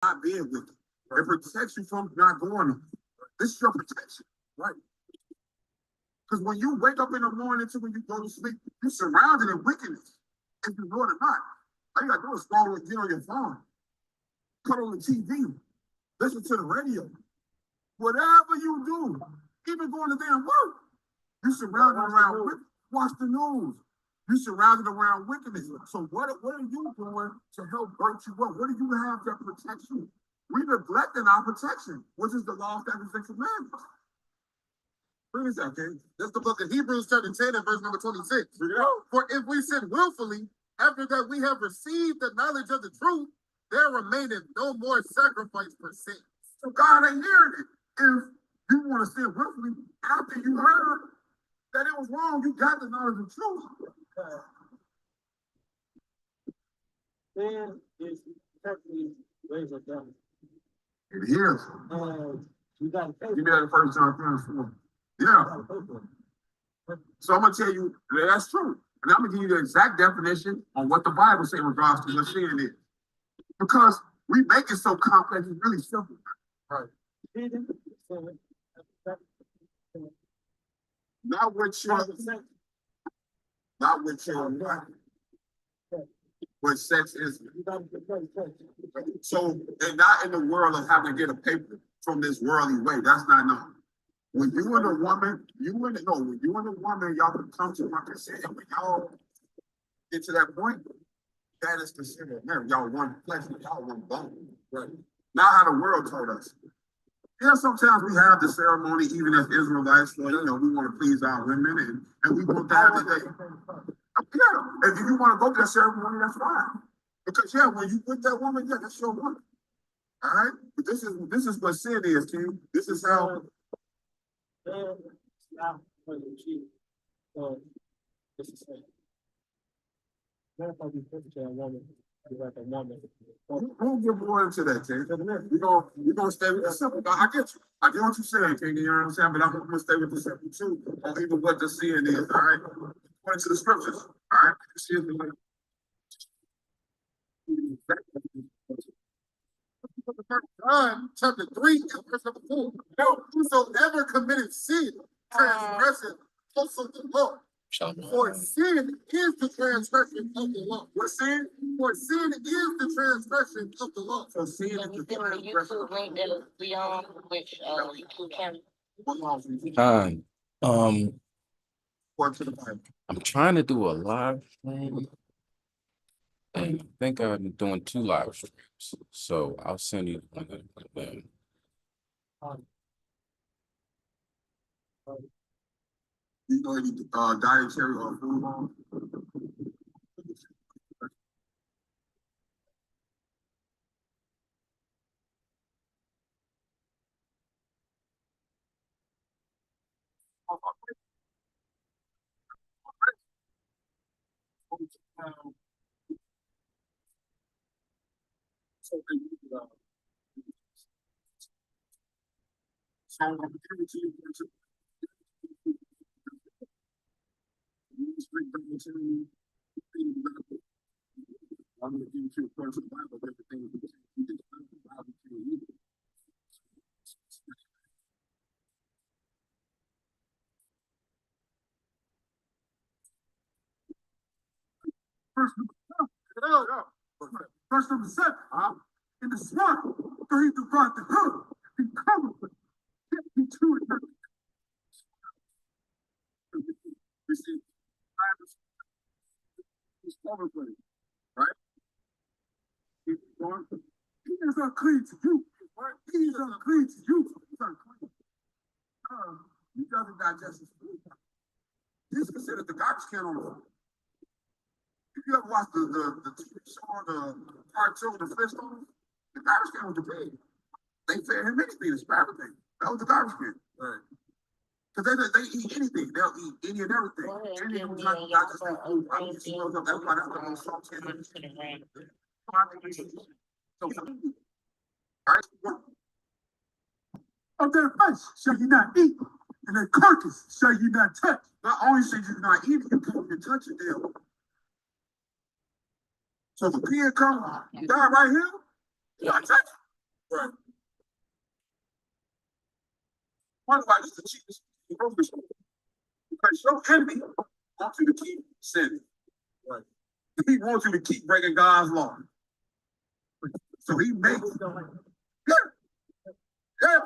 not being wicked. It protects you from not going. This is your protection, right? Because when you wake up in the morning to when you go to sleep, you're surrounded in wickedness. If you know it or not. All you gotta do is scroll and get on your phone, put on the TV, listen to the radio. Whatever you do, even going to damn work, you're surrounded around watch the news. You're surrounded around wickedness. So what are you doing to help break you up? What do you have that protects you? We neglecting our protection, which is the law, statutes, and commandments. Bring this out, okay? That's the book of Hebrews chapter 10 and verse number 26. For if we sin willfully, after that we have received the knowledge of the truth, there remaineth no more sacrifice for sin. So God ain't hearing it. If you want to sin willfully, after you heard that it was wrong, you got the knowledge of truth. Sin is technically ways of devil. It is. You got to pay. You got the first John 4. Yeah. So I'm gonna tell you that's true, and I'm gonna give you the exact definition on what the Bible says in regards to what sin is, because we make it so complex. It's really simple. Right. Not with your, what sex is. So, and not in the world of having to get a paper from this worldly way. That's not known. When you and a woman, when you and a woman, y'all can come to my consent. When y'all get to that point, that is considered marriage. Y'all one flesh, y'all one bone. Right. Not how the world told us. Yeah, sometimes we have the ceremony, even as Israelites, so, we want to please our women, and we want to have the day. Yeah, if you want to go to that ceremony, that's fine. Because when you with that woman, that's your woman. All right, but this is what sin is, King. This is how. Don't get more into that, King. We're gonna stay with the simple. I get you. I get what you're saying, King. You know what I'm saying? But I'm gonna stay with the simple too, on even what the sin is. All right, according to the scriptures. All right, John chapter 3 and verse number 4. No, whosoever committed sin, transgression also the law. For sin is the transgression of the law. What sin? For sin is the transgression of the law. So sin is the transgression. Hi. I'm trying to do a live stream, and I think I'm doing 2 live streams. So I'll send you one of them. You know any dietary or food on? So I'm going to give it to you. I'm going to give you according to the Bible, everything you did the Bible to you. Verse number 7, in the swamp, for he divide the hill, he covered with it, to it. We see, he's covered with it, right? He is unclean to you. He is unclean to you. He's unclean. He doesn't digest his food. He's considered the garbage can on the floor. If you ever watch the TV show, the part 2 of the Flintstones, the garbage can was the pig. They fed him anything, it's everything. That was the garbage can. Right. Because they eat anything. They'll eat any and everything. Anything who's not just that food. I mean, she knows that's why that's the most salty. So, all right. Of their flesh shall you not eat, and their carcass shall you not touch. Not only shall you not eat it, you can't even touch it there. So if a pig comes, die right here, you don't touch it. wonder why this is the cheapest grocery store. Because your enemy wants you to keep sinning. Right. He wants you to keep breaking God's law. So he makes yeah.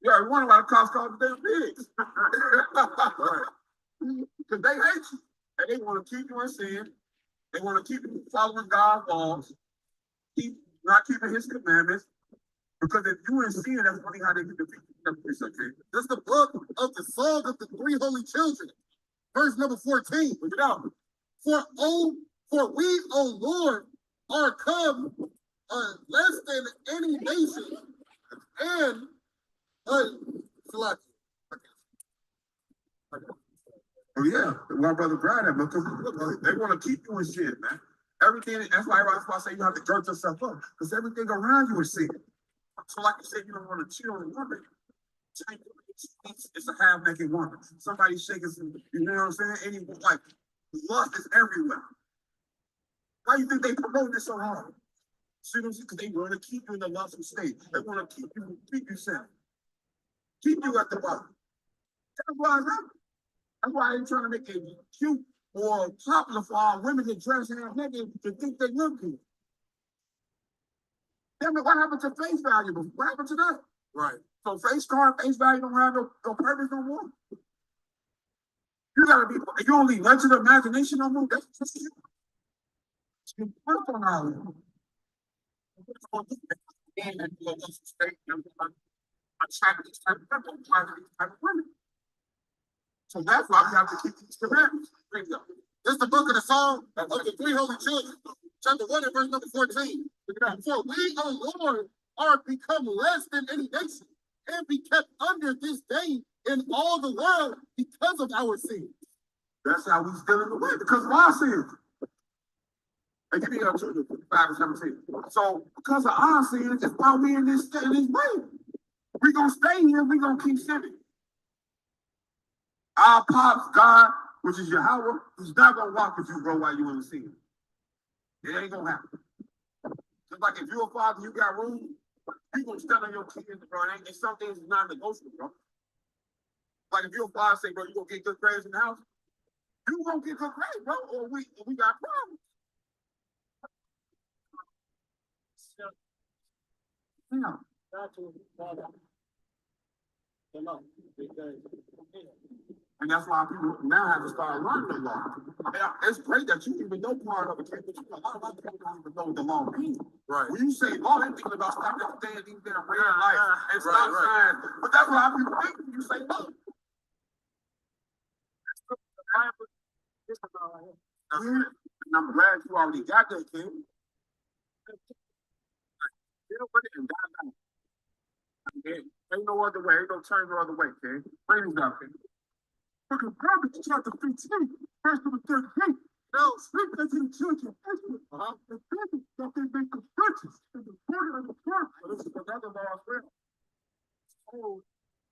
Yeah, we wonder why the cops call the damn pigs. Because they hate you. And they want to keep you in sin. They want to keep you following God's laws, keep not keeping his commandments. Because if you in sin, that's only how they can defeat you. It's okay. This is the book of the Song of the Three Holy Children, verse number 14. Look it out. For we, O Lord, are come less than any nation, and select. Oh yeah, my brother cried at because they want to keep you in sin, man. Everything. That's why I say you have to gird yourself up because everything around you is sin. So, like you said, you don't want to cheat on a woman. It's a half-naked woman. Somebody shaking some, you know what I'm saying? Any like lust is everywhere. Why do you think they promote this so hard? See what I'm saying? Because they want to keep you in the lustful state. They want to keep you sinning. Keep you at the bottom. That's why they're trying to make it cute or popular for our women to dress half naked to think they look good. Damn it, what happened to face value? What happened to that? Right. So face value don't have no purpose no more. You gotta be, you only let to the imagination no more. That's just you. You put on our women. So that's why we have to keep these commandments. This is the book of the Song of the Three Holy Children, chapter 1 and verse number 14. For we, O Lord, are become less than any nation, and be kept under this day in all the world because of our sins. That's how we still in the way, because of our sins. And give me up to 5 and 17. So because of our sins, that's why we in this way. We're gonna stay here, we're gonna keep sinning. Our pops, God, which is Yahweh, he's not gonna walk with you, bro, while you in the sin. It ain't gonna happen. Just like if you're a father, you got room, you gonna stand on your kids, bro. And some things is not negotiable, bro. Like if you're a father, say, bro, you gonna get good grades in the house, you gonna get good grades, bro, or we got problems. Yeah. And that's why people now have to start learning the law. I mean, it's great that you even know part of it, but a lot of other people don't even know what the law means. Right. When you say law, they're thinking about stopping everything at these damn red lights and stop signs. But that's what people think when you say law. And I'm glad you already got that, King. And die. Ain't no other way. Ain't no turn no other way, King. Praise God, King. Look at Proverbs chapter 15, verse number 38. Now speak unto the children of Israel, the people that they make the purchase in the border of the camp. So this is another law as well. So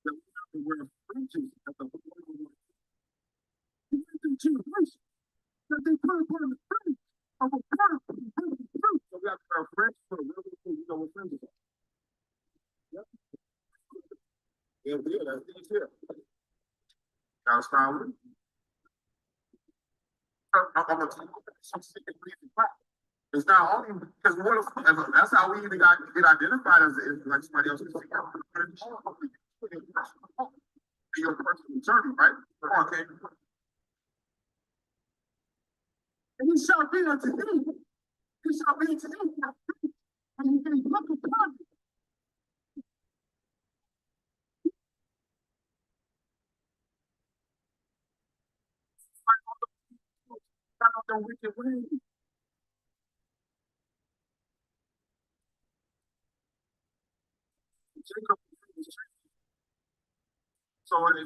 that we have to wear fringes at the border of the generation that they put upon the fringe of a part of the truth. So we have to wear fringes for the real thing. You know what fringes are? Yep. Yeah, that's these here. That's fine. I'm gonna tell you some secret reason why. It's not only because that's how we even get identified as like somebody else. Your personal journey, right? Okay. And he shall be unto thee. He shall be unto thee. And he can look upon you. The wicked way. Jacob,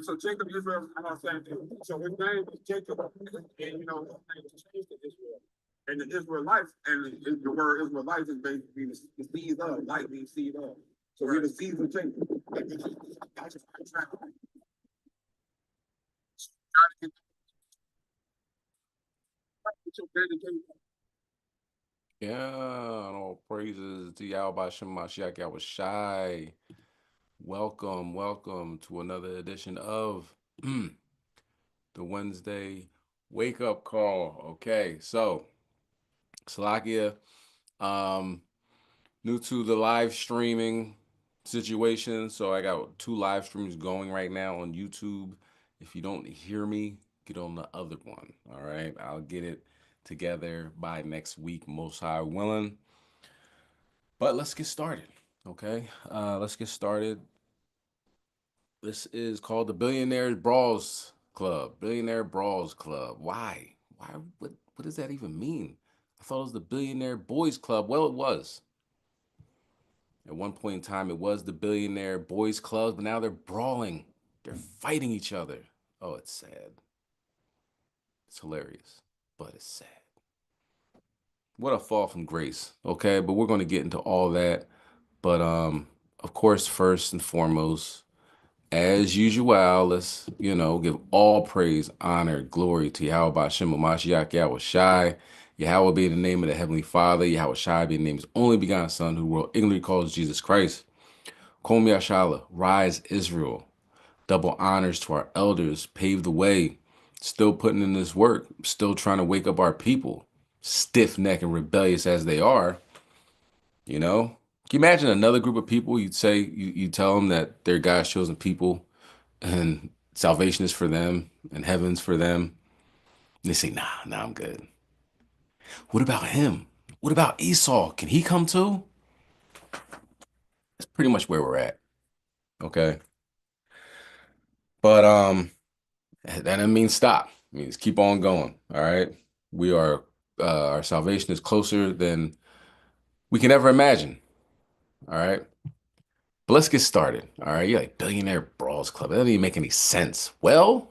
so Jacob Israel, I'm not saying so his name is Jacob, and you know his name is changed to Israel. And the Israelites, and the word Israelites is basically the seed of, light means seed of. So we're the seeds of Jacob. I just track. Yeah, all praises to Yahweh Shem Mashiach Yahushai. Welcome to another edition of the Wednesday Wake Up Call. Okay, so Salakia, new to the live streaming situation. So I got 2 live streams going right now on YouTube. If you don't hear me, get on the other one. All right, I'll get it together by next week, most high willing. But let's get started. Okay, let's get started. This is called the Billionaire Brawls Club. Billionaire Brawls Club. Why? What does that even mean? I thought it was the Billionaire Boys Club. Well, it was. At one point in time, it was the Billionaire Boys Club, but now they're brawling. They're fighting each other. Oh, it's sad. It's hilarious, but it's sad. What a fall from grace. Okay, but we're going to get into all that. But of course, first and foremost, as usual, let's, give all praise, honor, glory to Yahweh Hashem Mashiach Yahweh Shai. Yahweh be the name of the Heavenly Father. Yahweh Shai be the name of his only begotten Son, who world ignorantly calls Jesus Christ. Kol Yashala, rise Israel. Double honors to our elders, pave the way. Still putting in this work, still trying to wake up our people, stiff-necked and rebellious as they are. Can you imagine another group of people? You'd say, you tell them that they're God's chosen people and salvation is for them and heaven's for them. And they say, nah, I'm good. What about him? What about Esau? Can he come too? That's pretty much where we're at. Okay. But that doesn't mean stop. It means keep on going. All right. We are our salvation is closer than we can ever imagine. All right. But let's get started. All right. You're like Billionaire Brawls Club. That doesn't even make any sense. Well,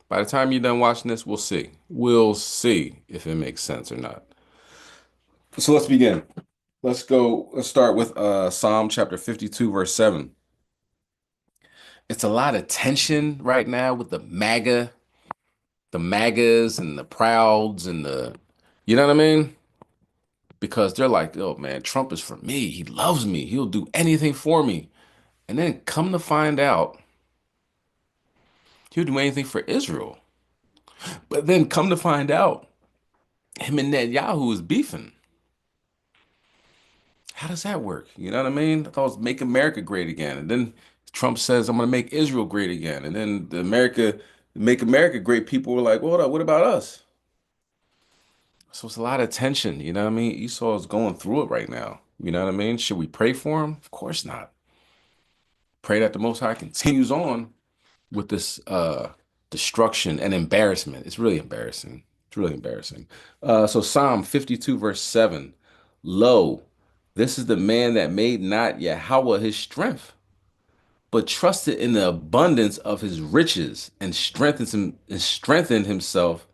by the time you're done watching this, we'll see. We'll see if it makes sense or not. So let's begin. Let's start with Psalm chapter 52, verse 7. It's a lot of tension right now with the MAGAs and the Prouds and you know what I mean? Because they're like, oh man, Trump is for me. He loves me. He'll do anything for me. And then come to find out, he'll do anything for Israel. But then come to find out, him and Netanyahu is beefing. How does that work? You know what I mean? I thought it was make America great again. And then Trump says, I'm going to make Israel great again. And then make America great people were like, well, what about us? So it's a lot of tension. You know what I mean? Esau is going through it right now. You know what I mean? Should we pray for him? Of course not. Pray that the Most High continues on with this destruction and embarrassment. It's really embarrassing. It's really embarrassing. So Psalm 52, verse 7. Lo, this is the man that made not Yahweh his strength, but trusted in the abundance of his riches and strengthened himself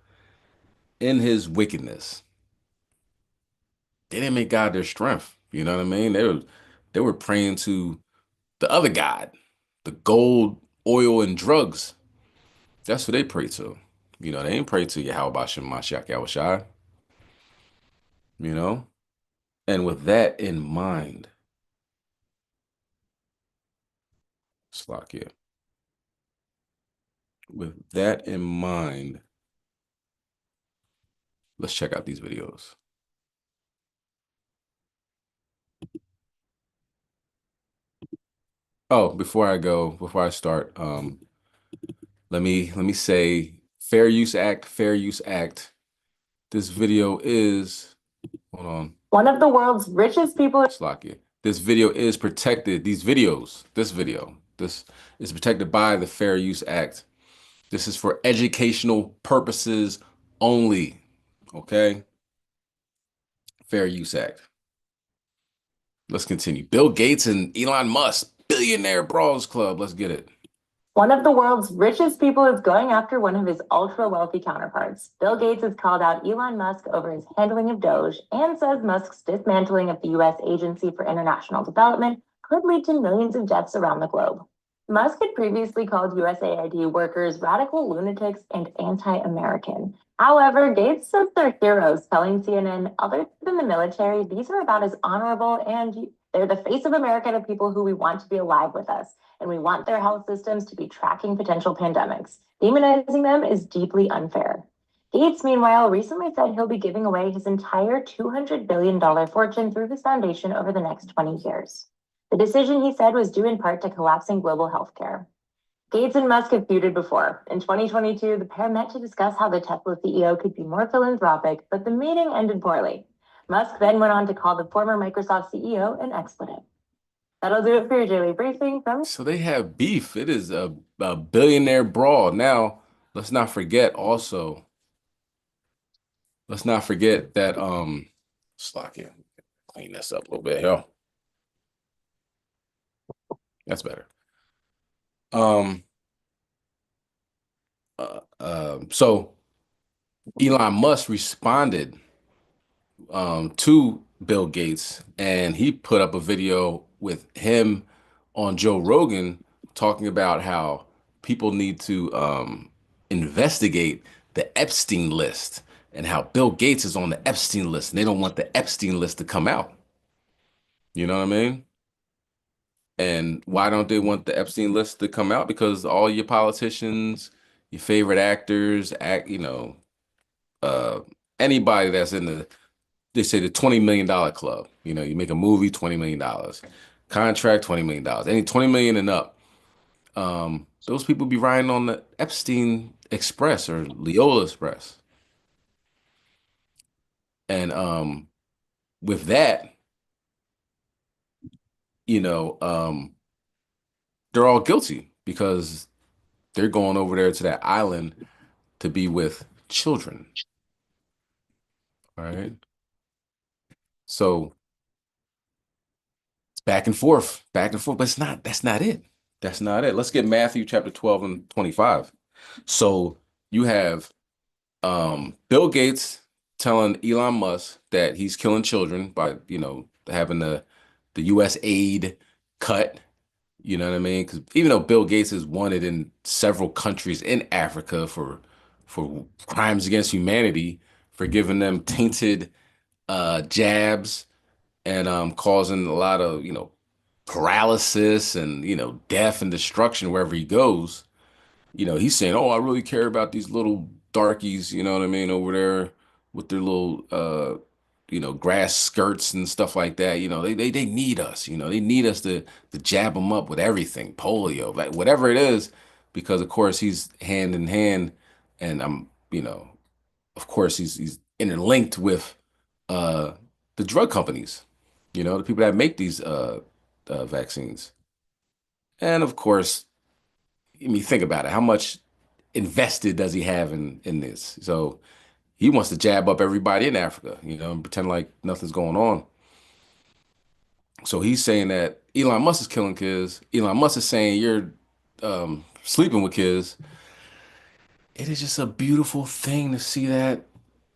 in his wickedness. They didn't make God their strength. You know what I mean? They were praying to the other God, the gold, oil, and drugs. That's what they pray to. They ain't pray to Yahweh Shem Mashiach Yahushai. And with that in mind, Slakia. With that in mind, let's check out these videos. Oh, before I start, let me say Fair Use Act. This video is, hold on. One of the world's richest people. Slakia. This video is protected. This video is protected by the Fair Use Act. This is for educational purposes only. Okay? Fair Use Act. Let's continue. Bill Gates and Elon Musk, Billionaire Brawls Club. Let's get it. One of the world's richest people is going after one of his ultra-wealthy counterparts. Bill Gates has called out Elon Musk over his handling of Doge and says Musk's dismantling of the U.S. Agency for International Development could lead to millions of deaths around the globe. Musk had previously called USAID workers radical lunatics and anti-American. However, Gates says they're heroes, telling CNN, other than the military, these are about as honorable and they're the face of America to people who we want to be alive with us, and we want their health systems to be tracking potential pandemics. Demonizing them is deeply unfair. Gates, meanwhile, recently said he'll be giving away his entire $200 billion fortune through his foundation over the next 20 years. The decision, he said, was due in part to collapsing global healthcare. Gates and Musk have feuded before. In 2022, the pair met to discuss how the Tesla CEO could be more philanthropic, but the meeting ended poorly. Musk then went on to call the former Microsoft CEO an expletive. That'll do it for your daily briefing from. So they have beef. It is a billionaire brawl. Now, let's not forget also, let's not forget that Slocky, clean this up a little bit, yo. That's better. So Elon Musk responded to Bill Gates, and he put up a video with him on Joe Rogan talking about how people need to investigate the Epstein list and how Bill Gates is on the Epstein list and they don't want the Epstein list to come out. You know what I mean? And why don't they want the Epstein list to come out? Because all your politicians, your favorite actors, anybody that's in they say the $20 million club. You know, you make a movie, $20 million. Contract, $20 million. Any 20 million and up. Those people be riding on the Epstein Express or Leola Express. And with that, they're all guilty because they're going over there to that island to be with children. All right. So it's back and forth, but that's not it. That's not it. Let's get Matthew chapter 12 and 25. So you have Bill Gates telling Elon Musk that he's killing children by, having the US aid cut. You know what I mean? Because even though Bill Gates is wanted in several countries in Africa for crimes against humanity, for giving them tainted jabs and causing a lot of, paralysis and, death and destruction wherever he goes. He's saying, "Oh, I really care about these little darkies, you know what I mean, over there with their little grass skirts and stuff like that. They need us, they need us to jab them up with everything, polio, like whatever it is, because of course he's hand in hand, and of course he's interlinked with the drug companies, the people that make these vaccines. And of course, I mean, think about it. How much invested does he have in this? So he wants to jab up everybody in Africa, and pretend like nothing's going on. So he's saying that Elon Musk is killing kids. Elon Musk is saying you're sleeping with kids. It is just a beautiful thing to see that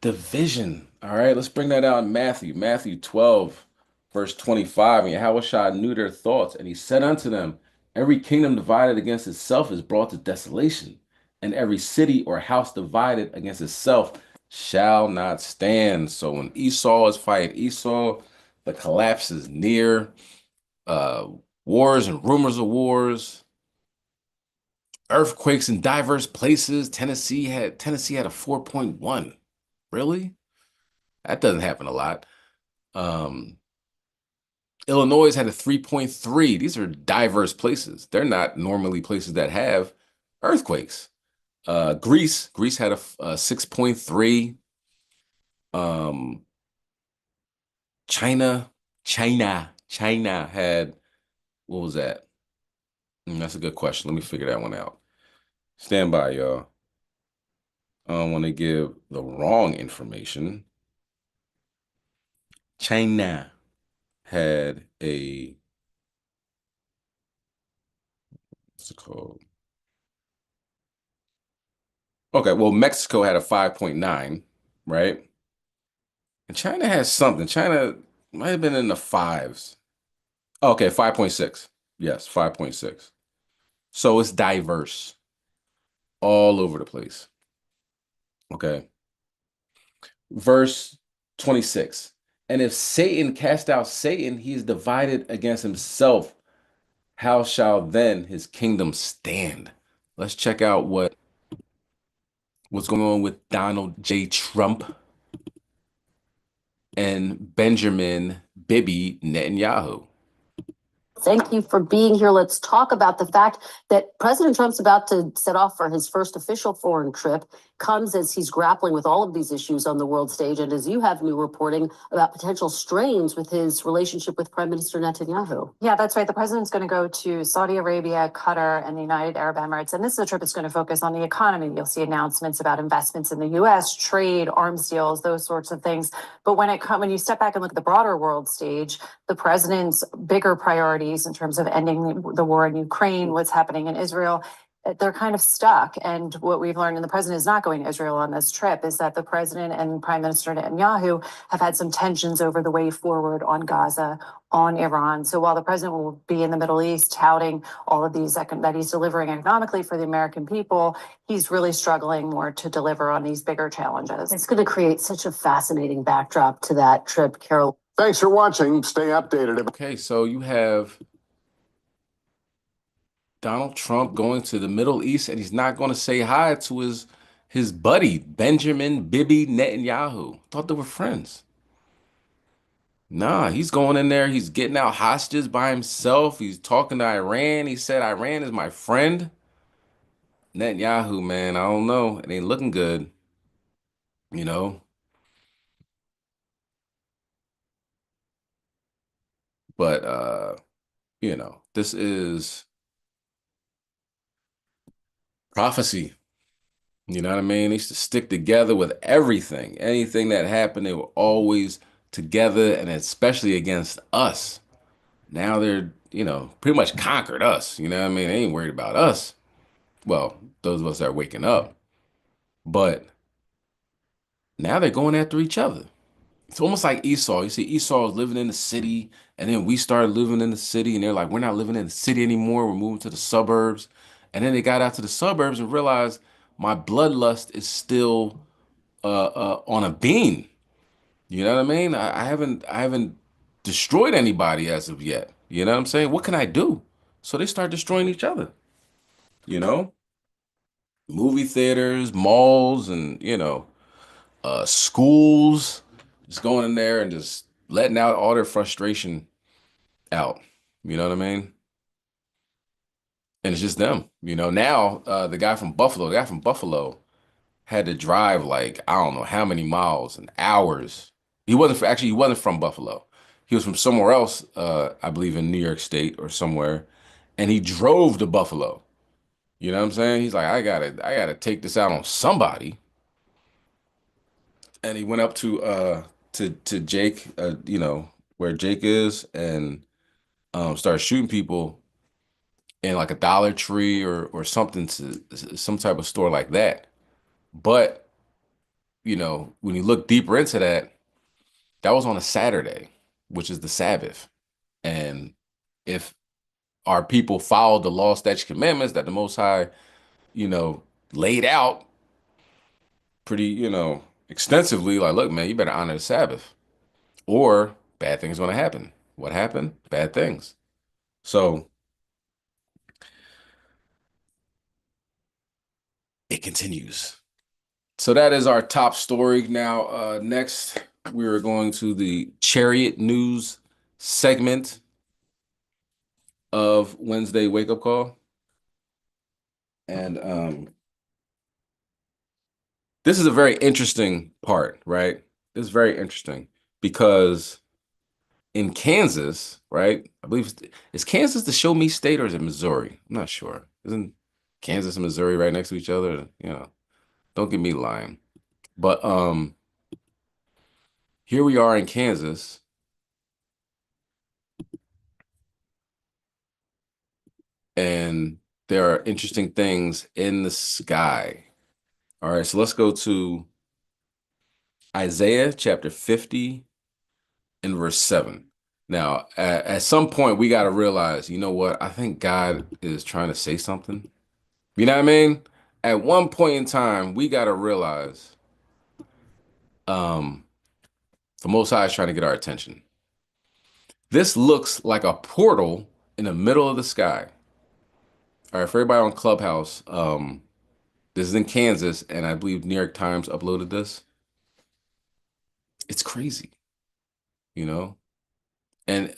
division. All right, let's bring that out in Matthew 12, verse 25. And Yahushua knew their thoughts, and he said unto them, every kingdom divided against itself is brought to desolation, and every city or house divided against itself shall not stand. So when Esau is fighting Esau, the collapse is near. Wars and rumors of wars, earthquakes in diverse places. Tennessee had a 4.1. Really? That doesn't happen a lot. Illinois had a 3.3. These are diverse places. They're not normally places that have earthquakes. Greece had a 6.3. China had, what was that? That's a good question. Let me figure that one out. Stand by, y'all. I don't want to give the wrong information. China had what's it called? Okay, well, Mexico had a 5.9, right? And China has something. China might have been in the fives. Okay, 5.6. Yes, 5.6. So it's diverse all over the place. Okay. verse 26. And if Satan cast out Satan, he is divided against himself. How shall then his kingdom stand? Let's check out what's going on with Donald J. Trump and Benjamin Bibi Netanyahu. Thank you for being here. Let's talk about the fact that President Trump's about to set off for his first official foreign trip, comes as he's grappling with all of these issues on the world stage. And as you have new reporting about potential strains with his relationship with Prime Minister Netanyahu. Yeah, that's right. The president's going to go to Saudi Arabia, Qatar, and the United Arab Emirates. And this is a trip that's going to focus on the economy. You'll see announcements about investments in the U.S., trade, arms deals, those sorts of things. But when you step back and look at the broader world stage, the president's bigger priorities in terms of ending the war in Ukraine, what's happening in Israel, they're kind of stuck. And what we've learned, and the president is not going to Israel on this trip, is that the president and Prime Minister Netanyahu have had some tensions over the way forward on Gaza, on Iran. So while the president will be in the Middle East touting all of these that he's delivering economically for the American people, he's really struggling more to deliver on these bigger challenges. It's going to create such a fascinating backdrop to that trip, Carol. Thanks for watching. Stay updated. Okay, so you have Donald Trump going to the Middle East, and he's not going to say hi to his buddy, Benjamin Bibi Netanyahu. Thought they were friends. Nah, he's going in there. He's getting out hostages by himself. He's talking to Iran. He said, Iran is my friend. Netanyahu, man, I don't know. It ain't looking good, you know. But, this is prophecy. You know what I mean? They used to stick together with everything. Anything that happened, they were always together, and especially against us. Now they're, pretty much conquered us. You know what I mean? They ain't worried about us. Well, those of us that are waking up. But now they're going after each other. It's almost like Esau. You see, Esau is living in the city, and then we started living in the city, and they're like, we're not living in the city anymore. We're moving to the suburbs. And then they got out to the suburbs and realized my bloodlust is still on a beam. You know what I mean? I haven't destroyed anybody as of yet. You know what I'm saying? What can I do? So they start destroying each other. Movie theaters, malls, and schools, just going in there and just letting out all their frustration out. You know what I mean? And it's just them. Now the guy from Buffalo had to drive like I don't know how many miles and hours. He wasn't from Buffalo. He was from somewhere else, I believe in New York State or somewhere, and he drove to Buffalo. You know what I'm saying? He's like, I gotta take this out on somebody. And he went up to Jake, where Jake is, and started shooting people in like a Dollar Tree or something, to some type of store like that. But when you look deeper into that, that was on a Saturday, which is the Sabbath. And if our people followed the law, statute, commandments that the Most High, laid out pretty, extensively, like, look, man, you better honor the Sabbath, or bad things are going to happen. What happened? Bad things. So it continues. So that is our top story. Now, next, we are going to the Chariot News segment of Wednesday Wake Up Call. And this is a very interesting part, right? This is very interesting because in Kansas, right? I believe is Kansas the show me state, or is it Missouri? I'm not sure. Isn't Kansas and Missouri right next to each other? Don't get me lying. But here we are in Kansas. And there are interesting things in the sky. All right, so let's go to Isaiah chapter 50 and verse 7. Now, at some point, we got to realize, you know what? I think God is trying to say something. You know what I mean? At one point in time, we got to realize the Most High is trying to get our attention. This looks like a portal in the middle of the sky. All right, for everybody on Clubhouse, this is in Kansas, and I believe New York Times uploaded this. It's crazy, you know? And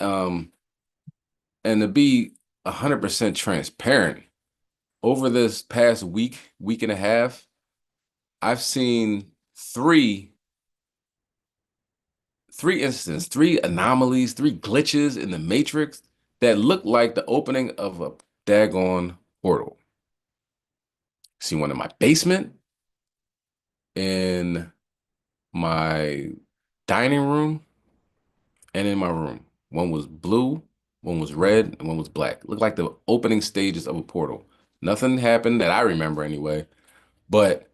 to be 100% transparent, over this past week and a half, I've seen three instances, three anomalies, three glitches in the matrix that look like the opening of a daggone portal. See one in my basement, in my dining room, and in my room. One was blue, one was red, and one was black. Looked like the opening stages of a portal. Nothing happened that I remember anyway, but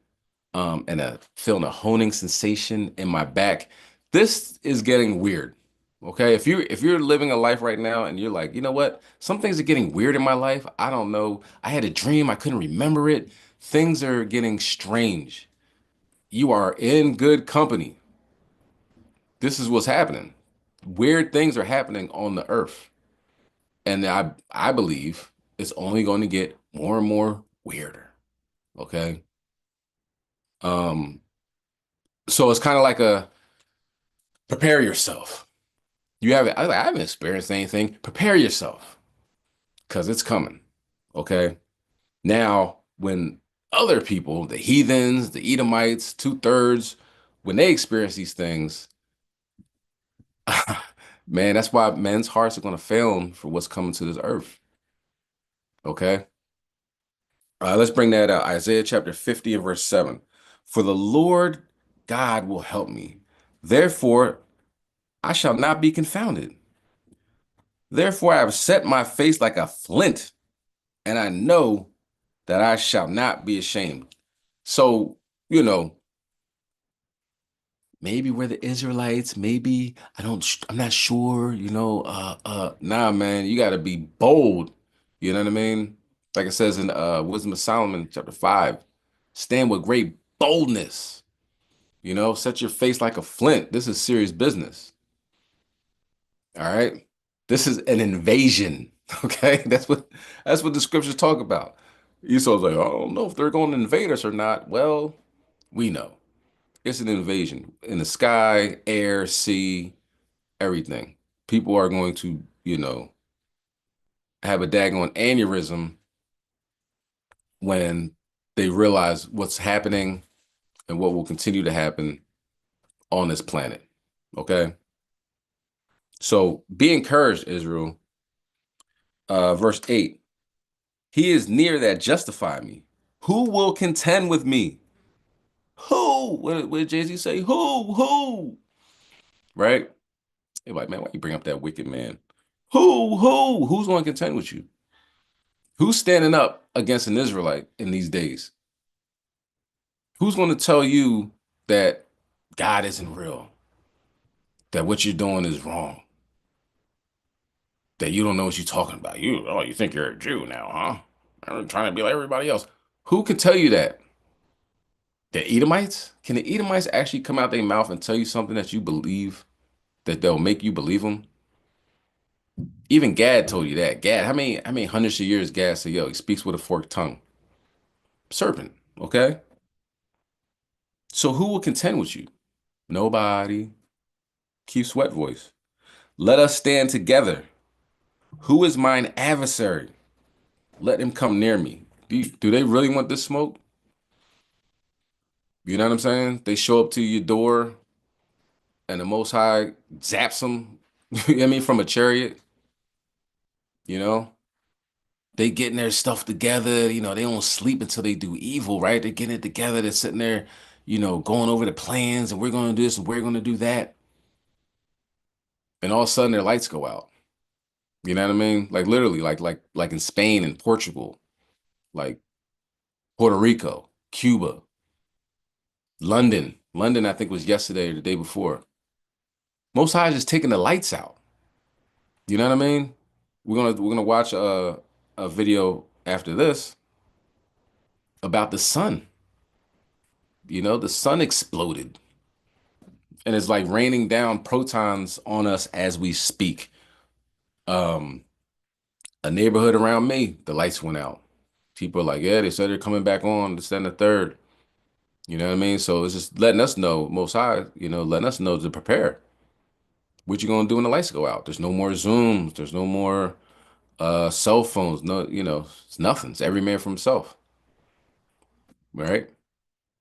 and feeling a honing sensation in my back. This is getting weird. Okay, if you're living a life right now and you're like, you know what, some things are getting weird in my life. I don't know. I had a dream, I couldn't remember it. Things are getting strange. You are in good company. This is what's happening. Weird things are happening on the earth. And I believe it's only going to get more and more weirder. Okay. Um, so it's kind of like a prepare yourself. I haven't experienced anything. Prepare yourself because it's coming. Okay. Now, when other people, the heathens, the Edomites, 2/3, when they experience these things, man, that's why men's hearts are going to fail them for what's coming to this earth. Okay. Let's bring that out. Isaiah chapter 50 and verse 7. For the Lord God will help me. Therefore, I shall not be confounded. Therefore, I have set my face like a flint, and I know that I shall not be ashamed. So, you know, maybe we're the Israelites, maybe I'm not sure, nah, man, you got to be bold. You know what I mean? Like it says in Wisdom of Solomon, chapter 5, stand with great boldness, set your face like a flint. This is serious business. All right. This is an invasion. Okay. That's what the scriptures talk about. Esau's like, I don't know if they're going to invade us or not. Well, we know. It's an invasion in the sky, air, sea, everything. People are going to, have a daggone aneurysm when they realize what's happening and what will continue to happen on this planet. Okay. So be encouraged, Israel. Verse 8. He is near that justify me. Who will contend with me? Who? What did Jay-Z say? Who? Right? They're like, man, why you bring up that wicked man? Who's going to contend with you? Who's standing up against an Israelite in these days? Who's going to tell you that God isn't real? That what you're doing is wrong? That you don't know what you're talking about? You think you're a Jew now, huh? I'm trying to be like everybody else. Who could tell you that? The Edomites? Can the Edomites actually come out their mouth and tell you something that you believe, that they'll make you believe them? Even Gad told you that. Gad, how many hundreds of years Gad said, yo, he speaks with a forked tongue? Serpent, okay? So who will contend with you? Nobody. Keep sweat voice. Let us stand together. Who is mine adversary? Let him come near me. Do they really want this smoke? You know what I'm saying? They show up to your door and the Most High zaps them, you know what I mean, from a chariot, you know? They getting their stuff together, they don't sleep until they do evil, right? They're getting it together, they're sitting there, going over the plans, and we're going to do this and we're going to do that. And all of a sudden their lights go out. You know what I mean? Like literally, like in Spain and Portugal, like Puerto Rico, Cuba, London. London, I think, was yesterday or the day before. Most High is just taking the lights out. You know what I mean? We're gonna watch a video after this about the sun. The sun exploded. and it's like raining down protons on us as we speak. Um, a neighborhood around me, the lights went out. People are like, yeah, they said they're coming back on, this, that, and the third. You know what I mean? So it's just letting us know, Most High, letting us know to prepare. What you gonna do when the lights go out? There's no more Zooms. There's no more cell phones. No, it's nothing. It's every man for himself, right?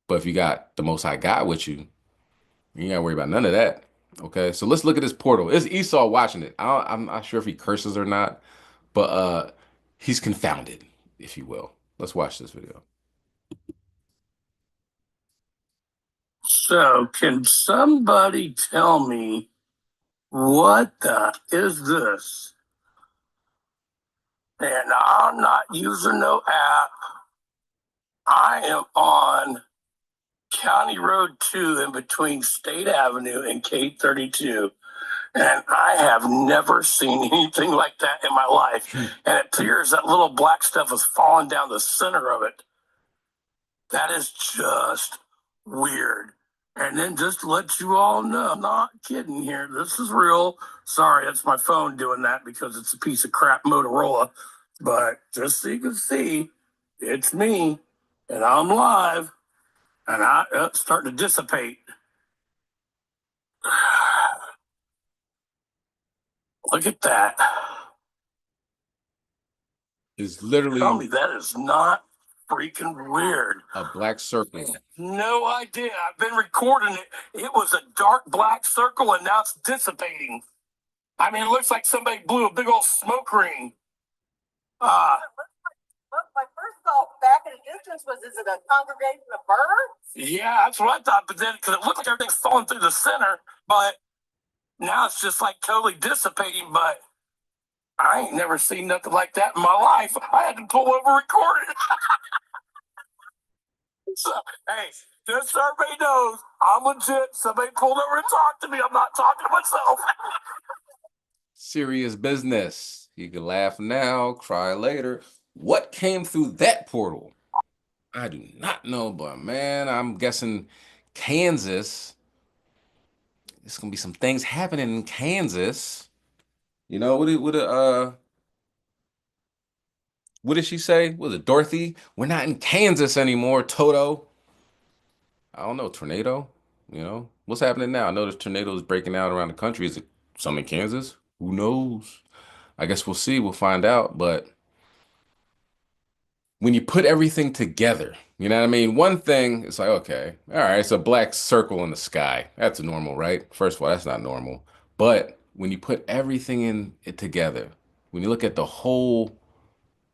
But if you got the Most High God with you, you ain't gotta worry about none of that. Okay, so let's look at this portal. It's Esau watching it. I'm not sure if he curses or not, but he's confounded, if you will. Let's watch this video. So, can somebody tell me what the is this? And I'm not using no app. I am on County Road 2 in between State Avenue and K32. And I have never seen anything like that in my life. And it appears that little black stuff is falling down the center of it. That is just weird. And then just to let you all know, I'm not kidding here. This is real. Sorry, it's my phone doing that because it's a piece of crap Motorola. But just so you can see, it's me, and I'm live, and it's starting to dissipate. Look at that. It's literally Tell me that is not freaking weird. a black circle. No idea. I've been recording it. It was a dark black circle, and now it's dissipating. I mean, it looks like somebody blew a big old smoke ring. My first thought back in the distance was, is it a congregation of birds? Yeah, that's what I thought. But then, because it looked like everything's falling through the center, but now it's just like totally dissipating. But I ain't never seen nothing like that in my life. I had to pull over record it. So, hey, just so everybody knows, I'm legit. Somebody pulled over and talked to me. I'm not talking to myself. Serious business. You can laugh now, cry later. What came through that portal? I do not know, but man, I'm guessing Kansas. There's gonna be some things happening in Kansas. What did she say? Was it Dorothy? We're not in Kansas anymore, Toto. I don't know, tornado? What's happening now? I know there's tornadoes breaking out around the country. Is it some in Kansas? Who knows? I guess we'll see. We'll find out. But when you put everything together, you know what I mean? One thing, it's like, okay, all right, it's a black circle in the sky. That's normal, right? First of all, that's not normal. But when you put everything in it together, when you look at the whole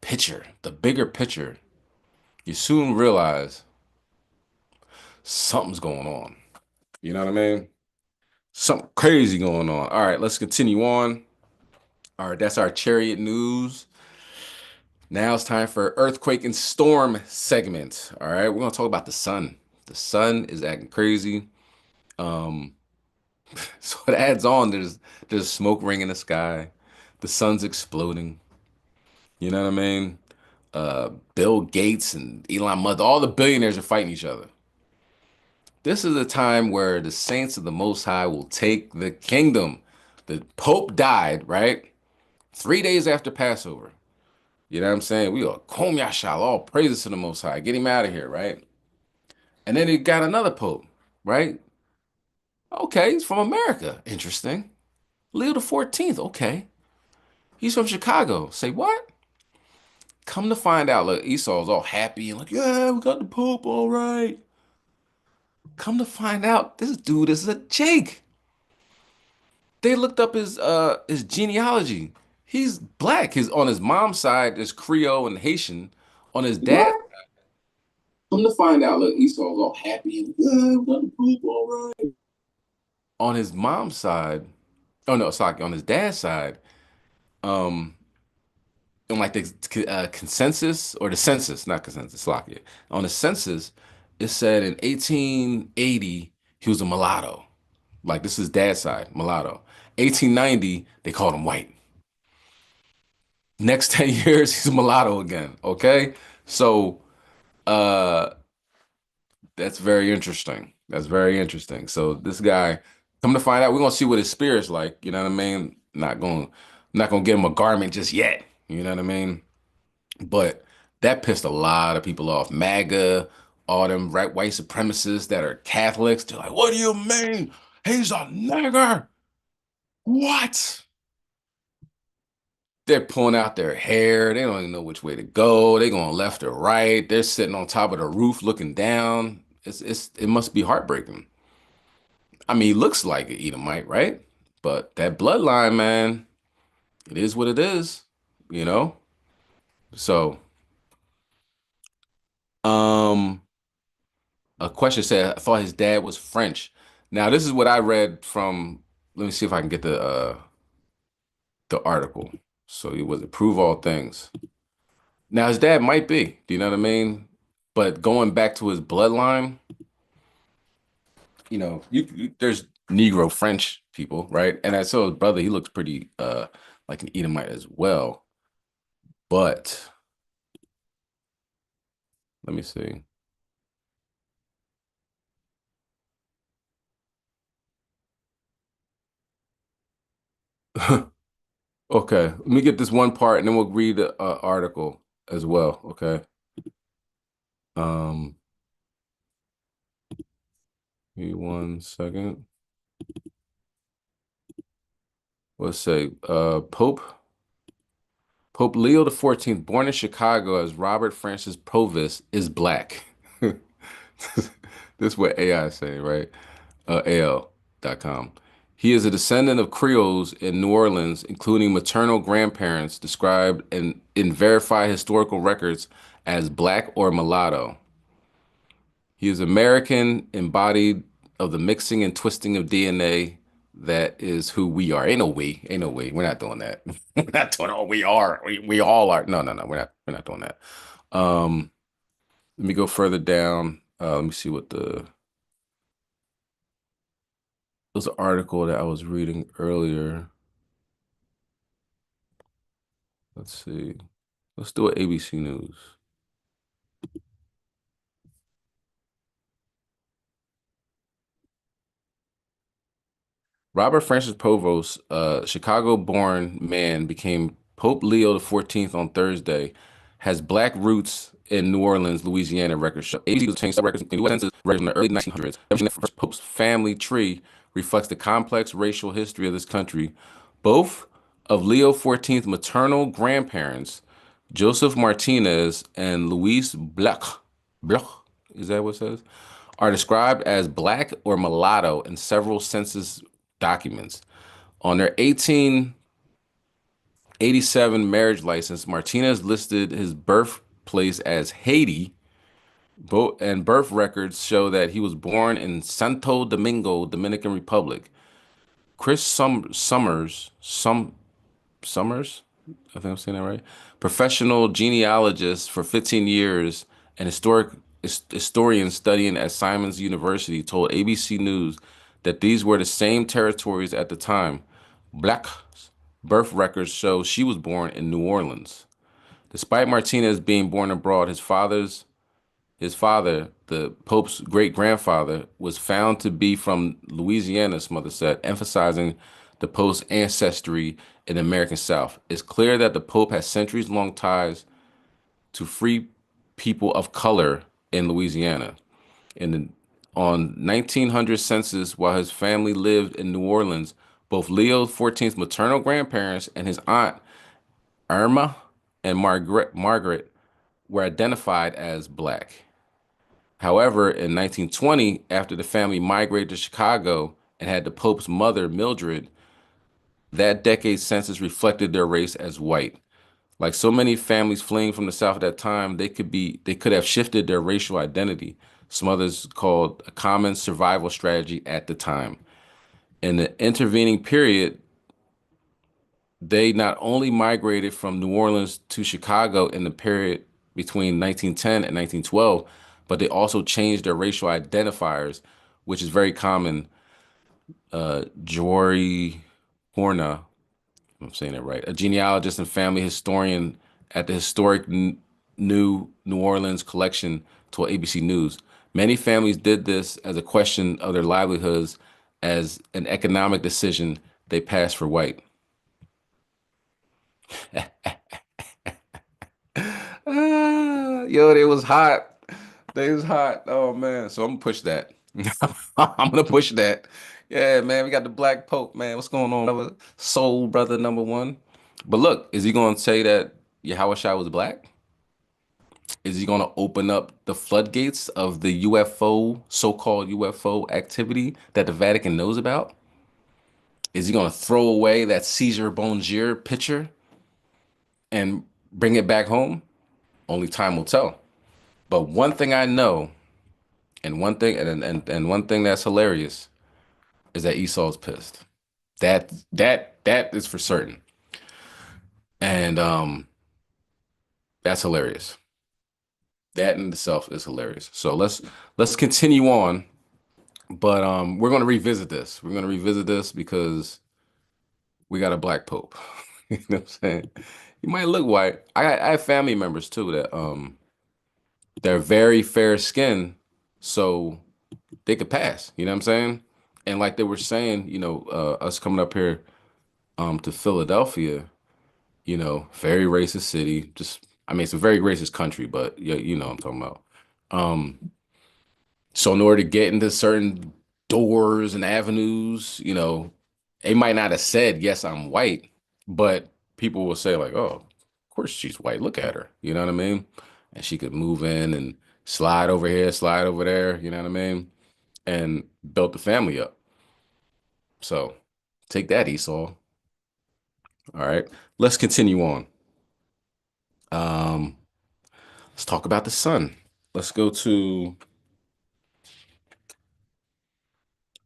picture, the bigger picture, you soon realize something's going on. You know what I mean? Something crazy going on. All right, let's continue on. All right, that's our chariot news. Now it's time for earthquake and storm segment. All right, we're gonna talk about the sun. The sun is acting crazy. So it adds on. There's smoke ring in the sky. The sun's exploding. You know what I mean? Bill Gates and Elon Musk, all the billionaires are fighting each other. This is a time where the saints of the Most High will take the kingdom. The Pope died, right? 3 days after Passover. You know what I'm saying? We are Kom Yashal, all praises to the Most High. Get him out of here, right? And then he got another Pope, right? Okay, he's from America. Interesting. Leo the 14th, okay. He's from Chicago. Say what? Come to find out, look, Esau's all happy and like, yeah, we got the Pope, all right. Come to find out, this dude is a Jake. They looked up his genealogy. He's black. On his mom's side, there's Creole and Haitian. On his dad, come to find out, look, Esau's all happy and yeah, we got the Pope, all right. On his mom's side, oh no, sorry, on his dad's side, on like the consensus or the census, not consensus, Slovakia. On the census, it said in 1880 he was a mulatto. Like this is dad's side, mulatto. 1890 they called him white. Next 10 years he's a mulatto again. Okay, so that's very interesting. That's very interesting. So this guy Come to find out, we're gonna see what his spirit's like. You know what I mean? Not gonna get him a garment just yet. You know what I mean? But that pissed a lot of people off. MAGA, all them right white supremacists that are Catholics. They're like, "What do you mean? He's a nigger? What?" They're pulling out their hair. They don't even know which way to go. They're going left or right. They're sitting on top of the roof looking down. It must be heartbreaking. I mean, he looks like an Edomite, right? But that bloodline, man, it is what it is, you know? So, um, a question said, I thought his dad was French. Now, this is what I read from, let me see if I can get the article. So he was prove all things. Now his dad might be, do you know what I mean? But going back to his bloodline, there's Negro French people, right? And I saw his brother, he looks pretty like an Edomite as well. But let me see. Okay, let me get this one part and then we'll read the article as well, okay? Um, Give me 1 second. Let's say Pope Leo the 14th, born in Chicago as Robert Francis Provis, is black. This is what AI is saying, right? AL.com. He is a descendant of Creoles in New Orleans, including maternal grandparents described in verified historical records as black or mulatto. He is American, embodied of the mixing and twisting of DNA that is who we are. Ain't no we. Ain't no we. We're not doing that. We're not doing all we are. We all are. No. We're not doing that. Let me go further down. Let me see what there was an article that I was reading earlier. Let's see. Let's do an ABC News. Robert Francis Provost, Chicago-born man, became Pope Leo XIV on Thursday, has black roots in New Orleans, Louisiana, records show. ABC was changed records in records in the early 1900s. The first Pope's family tree reflects the complex racial history of this country. Both of Leo XIV's maternal grandparents, Joseph Martinez and Louise Bloch, is that what it says? Are described as black or mulatto in several census documents. On their 1887 marriage license, Martinez listed his birthplace as Haiti, and birth records show that he was born in Santo Domingo, Dominican Republic. Chris Summers, I think I'm saying that right, professional genealogist for 15 years and historian studying at Simon's University, told ABC News that these were the same territories at the time. Black birth records show she was born in New Orleans. Despite Martinez being born abroad, his father, the Pope's great-grandfather, was found to be from Louisiana, his mother said, emphasizing the Pope's ancestry in the American South. It's clear that the Pope has centuries-long ties to free people of color in Louisiana. On 1900 census, while his family lived in New Orleans, both Leo XIV's maternal grandparents and his aunt Irma and Margaret were identified as black. However, in 1920, after the family migrated to Chicago and had the Pope's mother, Mildred, that decade's census reflected their race as white. Like so many families fleeing from the South at that time, they could have shifted their racial identity. Some others called a common survival strategy at the time. In the intervening period, they not only migrated from New Orleans to Chicago in the period between 1910 and 1912, but they also changed their racial identifiers, which is very common. Jory Horna, I'm saying it right, a genealogist and family historian at the historic New Orleans collection, told ABC News. Many families did this as a question of their livelihoods as an economic decision they passed for white. Yo, they was hot. They was hot. Oh man. So I'm gonna push that. I'm gonna push that. Yeah, man. We got the Black Pope, man. What's going on, brother? Soul brother number one. But look, is he gonna say that Yahushua was black? Is he gonna open up the floodgates of the UFO, so-called UFO activity that the Vatican knows about? Is he gonna throw away that Caesar Bonjour picture and bring it back home? Only time will tell. But one thing I know, and one thing that's hilarious, is that Esau's pissed. That is for certain, and that's hilarious. That in itself is hilarious. So let's continue on, but we're gonna revisit this. We're gonna revisit this because we got a black pope. You know what I'm saying? He might look white. I have family members too that they're very fair skinned, so they could pass. You know what I'm saying? And like they were saying, us coming up here to Philadelphia, very racist city. Just I mean, it's a very racist country, but yeah, you know what I'm talking about. So in order to get into certain doors and avenues, they might not have said, yes, I'm white, but people will say like, oh, of course she's white. Look at her. You know what I mean? And she could move in and slide over here, slide over there. You know what I mean? And built the family up. So take that, Esau. All right, let's continue on. Um, let's talk about the sun. Let's go to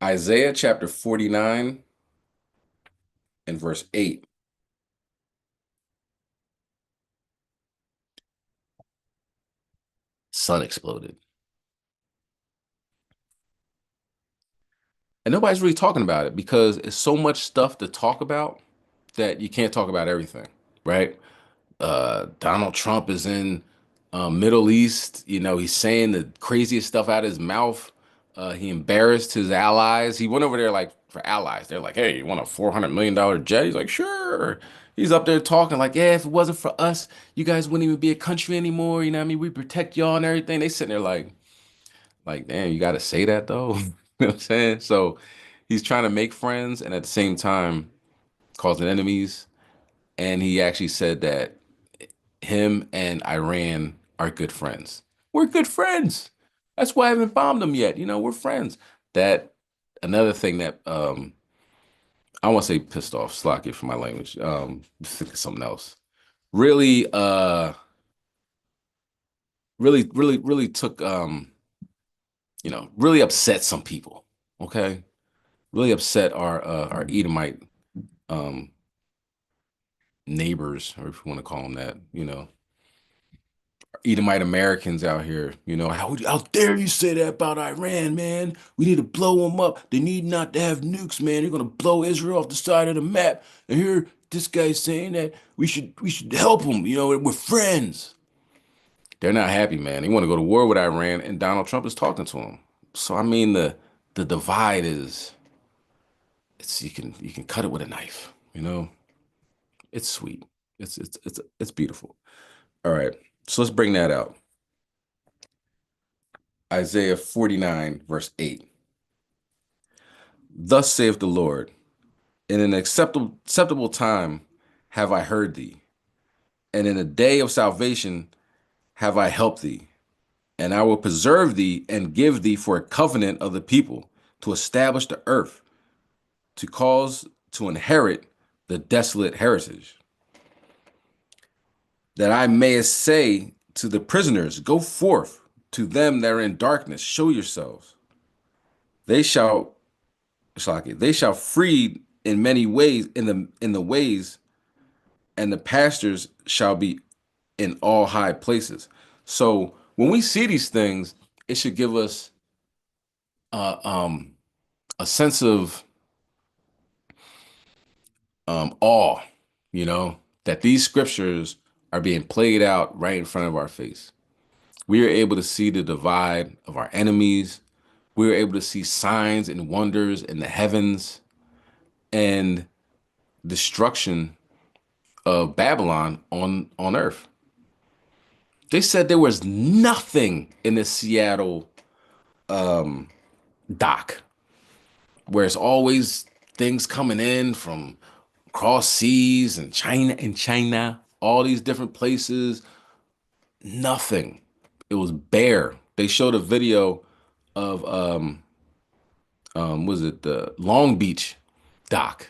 Isaiah chapter 49 and verse 8. Sun exploded. And nobody's really talking about it because it's so much stuff to talk about that you can't talk about everything, right? Donald Trump is in Middle East. He's saying the craziest stuff out of his mouth. He embarrassed his allies. He went over there like for allies. They're like, hey, you want a $400 million jet? He's like, sure. He's up there talking like, yeah, if it wasn't for us, you guys wouldn't even be a country anymore. You know what I mean? We protect y'all and everything. They sitting there like, damn, you got to say that though. You know what I'm saying? So he's trying to make friends and at the same time causing enemies. And he actually said that him and Iran are good friends. We're good friends. That's why I haven't bombed them yet. We're friends. That another thing that I want to say pissed off, slack it for my language. Think of something else. Really, really took really upset some people. Okay, really upset our Edomite neighbors, or if you want to call them that, Edomite Americans out here, how dare you say that about Iran, man? We need to blow them up. They need not to have nukes, man. They're gonna blow Israel off the side of the map. And here, this guy's saying that we should help them. We're friends. They're not happy, man. They want to go to war with Iran, and Donald Trump is talking to them. So I mean, the divide is, you can cut it with a knife. It's sweet. It's beautiful. All right, so let's bring that out. Isaiah 49, verse 8. Thus saith the Lord, in an acceptable time have I heard thee, and in a day of salvation have I helped thee. And I will preserve thee and give thee for a covenant of the people, to establish the earth, to cause to inherit the desolate heritage. That I may say to the prisoners, go forth, to them that are in darkness, show yourselves. They shall free in many ways, in the ways, and the pastures shall be in all high places. So when we see these things, it should give us a sense of awe, that these scriptures are being played out right in front of our face. We are able to see the divide of our enemies. We were able to see signs and wonders in the heavens and destruction of Babylon on earth. They said there was nothing in the Seattle dock, where it's always things coming in from cross seas and China, all these different places. Nothing. It was bare. They showed a video of was it the Long Beach dock,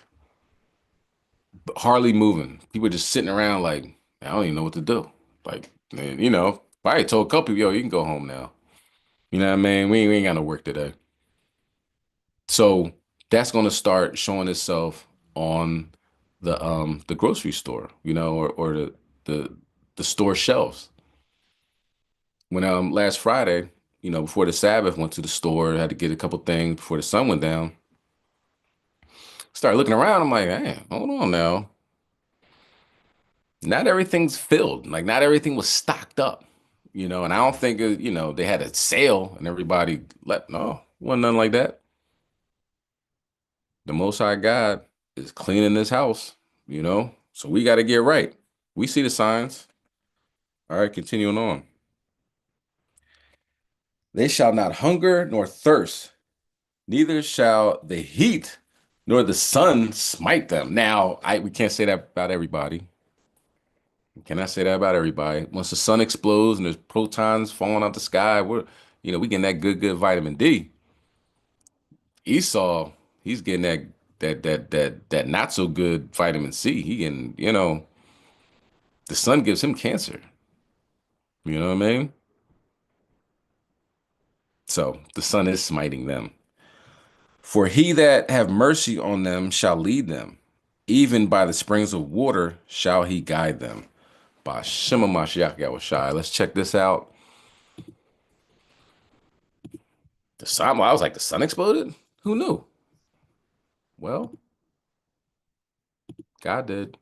hardly moving. People just sitting around like, I don't even know what to do. Like, man, you know, I told a couple people, yo, you can go home now. You know what I mean? We ain't got no work today. So that's going to start showing itself on the grocery store, you know, or the store shelves. When last Friday, you know, before the Sabbath, went to the store, had to get a couple things before the sun went down. Started looking around, I'm like, hey, hold on now. Not everything's filled. Like, not everything was stocked up, you know, and I don't think, you know, they had a sale and everybody no, wasn't nothing like that. The Most High God is cleaning this house, you know, so we got to get right. We see the signs. All right, continuing on. They shall not hunger nor thirst, neither shall the heat nor the sun smite them. Now, we can't say that about everybody. We cannot say that about everybody. Once the sun explodes and there's protons falling out the sky, we getting that good vitamin D. Esau, he's getting that not so good vitamin C. He getting, you know, the sun gives him cancer. You know what I mean? So the sun is smiting them. For he that have mercy on them shall lead them. Even by the springs of water shall he guide them. By Shema Mashiach Yahushai. Let's check this out. The sun, I was like, the sun exploded? Who knew? Well, God did.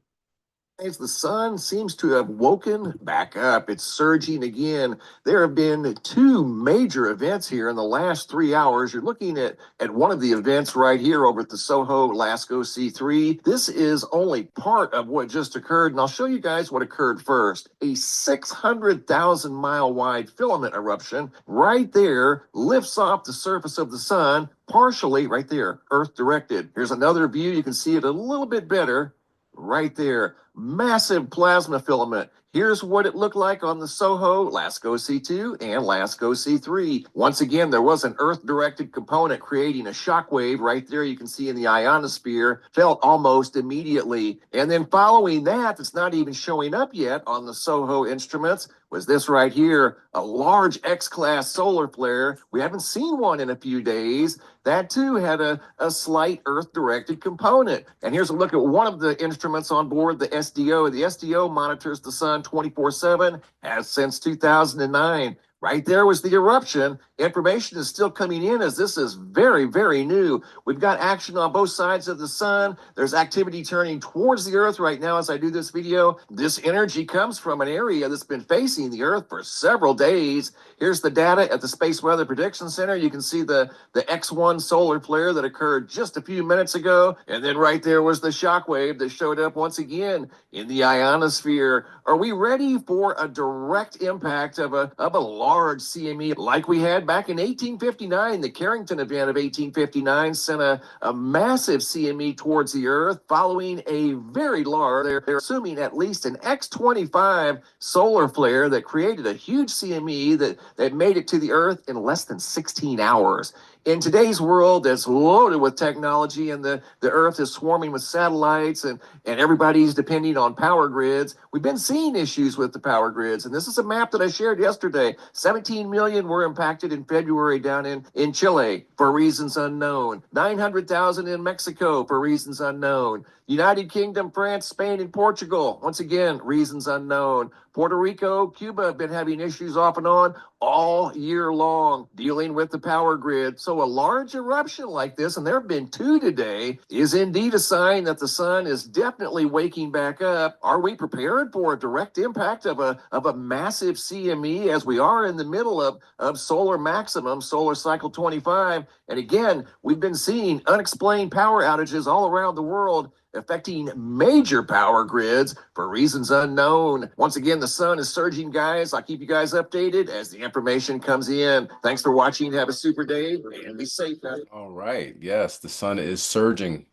As the sun seems to have woken back up, it's surging again. There have been two major events here in the last 3 hours. You're looking at one of the events right here over at the Soho Lasco C3. This is only part of what just occurred, and I'll show you guys what occurred first. A 600,000 mile wide filament eruption right there lifts off the surface of the sun, partially right there, Earth directed. Here's another view. You can see it a little bit better. Right there, massive plasma filament. Here's what it looked like on the Soho, Lasco C2, and Lasco C3. Once again, there was an Earth-directed component creating a shockwave right there. You can see in the ionosphere, felt almost immediately. And then following that, that's not even showing up yet on the Soho instruments, was this right here, a large X-class solar flare. We haven't seen one in a few days. That too had a slight Earth-directed component. And here's a look at one of the instruments on board, the SDO. The SDO monitors the sun 24/7, has since 2009. Right there was the eruption. Information is still coming in as this is very, very new. We've got action on both sides of the sun. There's activity turning towards the Earth right now as I do this video. This energy comes from an area that's been facing the Earth for several days. Here's the data at the Space Weather Prediction Center. You can see the X1 solar flare that occurred just a few minutes ago. And then right there was the shock wave that showed up once again in the ionosphere. Are we ready for a direct impact of a large CME like we had back in 1859? The Carrington event of 1859 sent a massive CME towards the Earth following a very large, they're assuming at least an X25 solar flare that created a huge CME that made it to the Earth in less than 16 hours. In today's world that's loaded with technology and the Earth is swarming with satellites and everybody's depending on power grids, we've been seeing issues with the power grids. And this is a map that I shared yesterday. 17 million were impacted in February down in Chile for reasons unknown. 900,000 in Mexico for reasons unknown. United Kingdom, France, Spain, and Portugal. Once again, reasons unknown. Puerto Rico, Cuba have been having issues off and on all year long, dealing with the power grid. So a large eruption like this, and there have been two today, is indeed a sign that the sun is definitely waking back up. Are we prepared for a direct impact of a massive CME as we are in the middle of solar maximum, solar cycle 25? And again, we've been seeing unexplained power outages all around the world, affecting major power grids for reasons unknown. Once again, the sun is surging, guys. I'll keep you guys updated as the information comes in. Thanks for watching. Have a super day and be safe. All right. Yes, the sun is surging.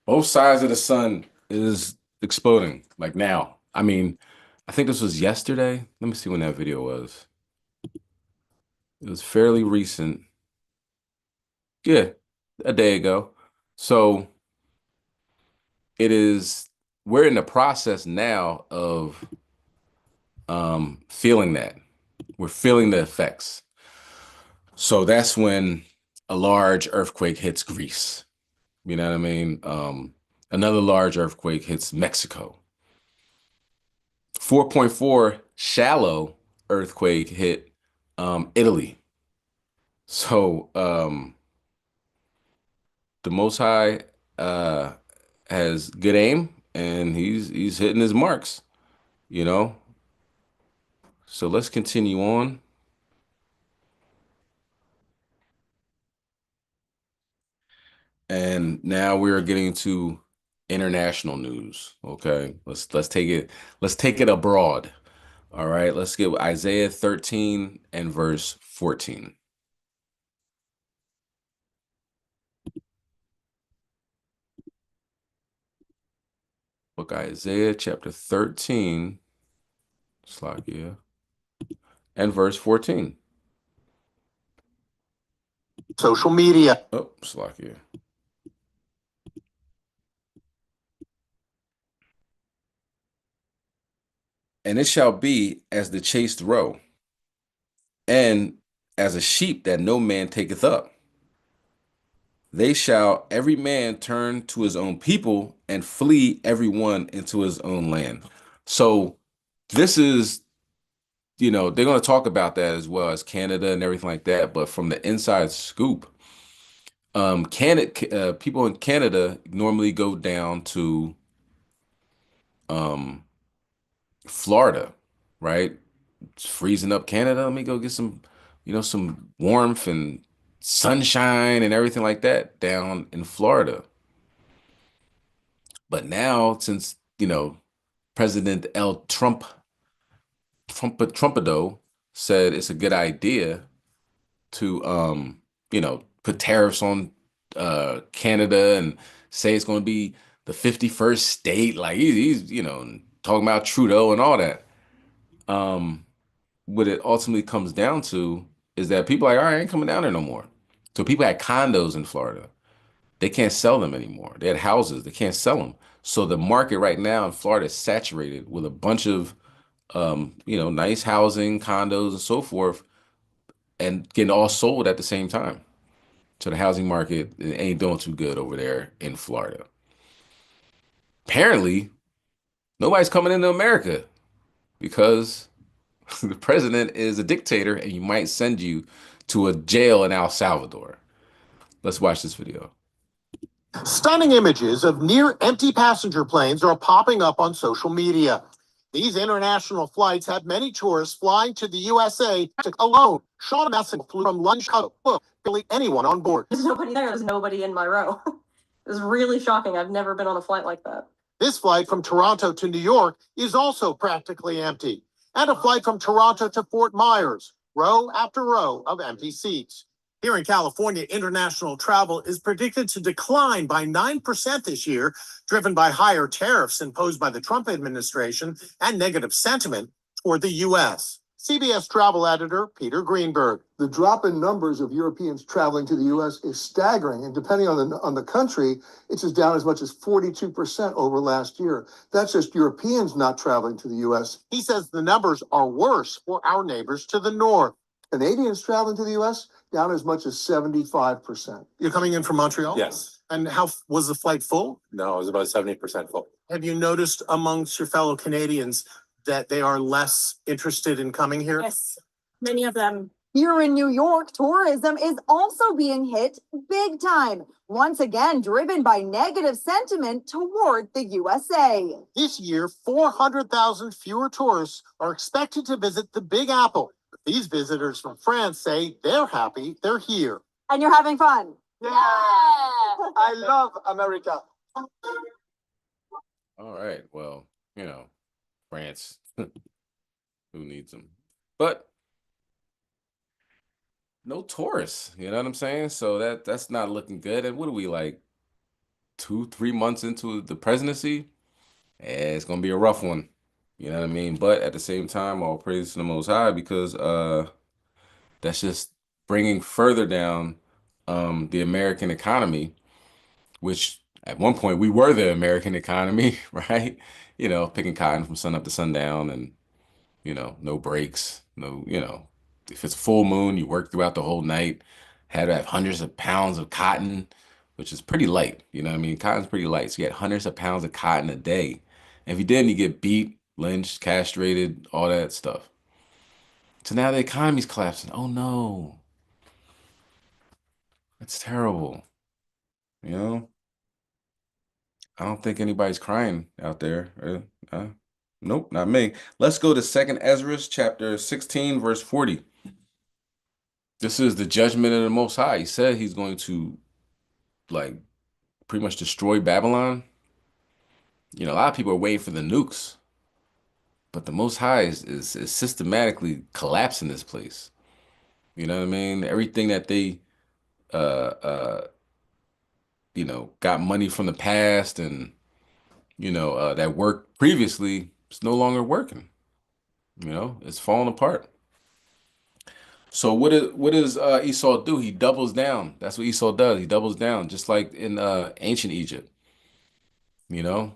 Both sides of the sun is exploding like now. I mean, I think this was yesterday. Let me see when that video was. It was fairly recent. Yeah, a day ago. So we're in the process now of feeling that. We're feeling the effects. So that's when a large earthquake hits Greece. You know what I mean? Another large earthquake hits Mexico. 4.4 shallow earthquake hit Italy. So the Most High has good aim, and he's hitting his marks, you know. So let's continue on. And now we're getting to international news. Okay, let's take it abroad. All right, let's get Isaiah 13 and verse 14. Book Isaiah chapter 13, Slakia, and verse 14. Social media. Oh, Slakia. And it shall be as the chased roe, and as a sheep that no man taketh up. They shall every man turn to his own people, and flee every one into his own land. So this is, they're going to talk about that as well as Canada and everything like that. But from the inside scoop, people in Canada normally go down to Florida, right? It's freezing up Canada. Let me go get some, some warmth and sunshine and everything like that down in Florida. But now, since, President Trumpado said it's a good idea to, put tariffs on Canada and say it's going to be the 51st state. Like he's talking about Trudeau and all that. What it ultimately comes down to is that people are like, all right, I ain't coming down there no more. So people had condos in Florida. They can't sell them anymore. They had houses. They can't sell them. So the market right now in Florida is saturated with a bunch of, nice housing, condos, and so forth, and getting all sold at the same time. So the housing market ain't doing too good over there in Florida. Apparently, nobody's coming into America because the president is a dictator and he might send you to a jail in El Salvador. Let's watch this video. Stunning images of near empty passenger planes are popping up on social media. These international flights have many tourists flying to the USA alone. Sean Messing flew from London, barely anyone on board. There's nobody there. There's nobody in my row. It was really shocking. I've never been on a flight like that. This flight from Toronto to New York is also practically empty. And a flight from Toronto to Fort Myers, row after row of empty seats. Here in California, international travel is predicted to decline by 9% this year, driven by higher tariffs imposed by the Trump administration and negative sentiment toward the U.S. CBS travel editor Peter Greenberg. The drop in numbers of Europeans traveling to the U.S. is staggering, and depending on the country, it's as down as much as 42% over last year. That's just Europeans not traveling to the U.S. He says the numbers are worse for our neighbors to the north. Canadians traveling to the U.S. down as much as 75%. You're coming in from Montreal? Yes. And how was the flight full? No, it was about 70% full. Have you noticed amongst your fellow Canadians that they are less interested in coming here? Yes, many of them. Here in New York, tourism is also being hit big time, once again driven by negative sentiment toward the USA. This year, 400,000 fewer tourists are expected to visit the Big Apple. These visitors from France say they're happy they're here. And you're having fun. Yeah! I love America. All right. Well, you know, France, who needs them? But no tourists, you know what I'm saying? So that's not looking good. And what are we, like 2-3 months into the presidency? It's gonna be a rough one. You know what I mean? But at the same time, all praise to the Most High, because that's just bringing further down the American economy, which at one point we were the American economy, right? You know, picking cotton from sun up to sundown, and you know, no breaks, no, you know, if it's a full moon, you work throughout the whole night. Had to have hundreds of pounds of cotton, which is pretty light. You know what I mean? Cotton's pretty light. So you had hundreds of pounds of cotton a day. And if you didn't, you get beat, lynched, castrated, all that stuff. So now the economy's collapsing. Oh no. That's terrible. You know? I don't think anybody's crying out there. Nope, not me. Let's go to 2nd Ezra chapter 16, verse 40. This is the judgment of the Most High. He said he's going to, like, pretty much destroy Babylon. You know, a lot of people are waiting for the nukes, but the Most High is systematically collapsing this place. You know what I mean? Everything that they, you know, got money from the past and, you know, that worked previously, it's no longer working. You know, it's falling apart. So what does Esau do? He doubles down. That's what Esau does. He doubles down, just like in ancient Egypt. You know,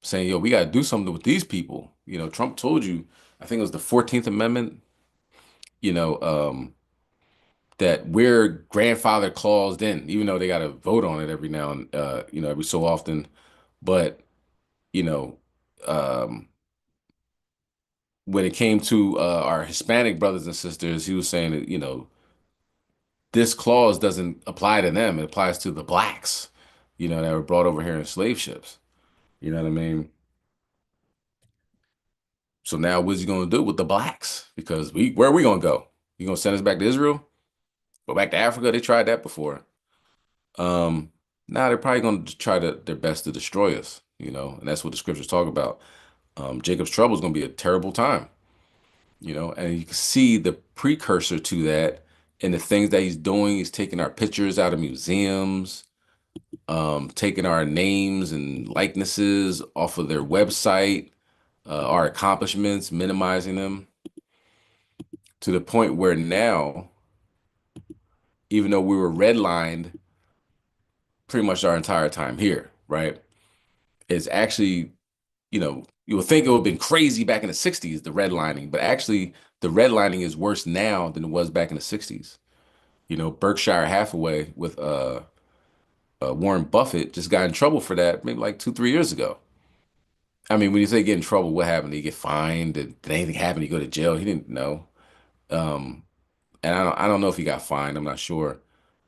saying, yo, we got to do something with these people. You know, Trump told you, I think it was the 14th Amendment, you know, that we're grandfather claused in, even though they got to vote on it every now and, you know, every so often. But, you know, when it came to our Hispanic brothers and sisters, he was saying that, you know, this clause doesn't apply to them. It applies to the blacks, you know, that were brought over here in slave ships. You know what I mean? So now what's he going to do with the blacks? Because where are we going to go? You going to send us back to Israel? Go back to Africa? They tried that before. Now they're probably going to try their best to destroy us, you know, and that's what the scriptures talk about. Jacob's trouble is going to be a terrible time, you know, and you can see the precursor to that in the things that he's doing. He's taking our pictures out of museums, taking our names and likenesses off of their website, our accomplishments, minimizing them to the point where now, even though we were redlined pretty much our entire time here, right? It's actually, you know, you would think it would have been crazy back in the 60s, the redlining, but actually the redlining is worse now than it was back in the 60s. You know, Berkshire Hathaway with Warren Buffett just got in trouble for that maybe like 2-3 years ago. I mean, when you say get in trouble, what happened? Did he get fined? Did anything happen? Did he go to jail? He didn't know. And I don't know if he got fined. I'm not sure.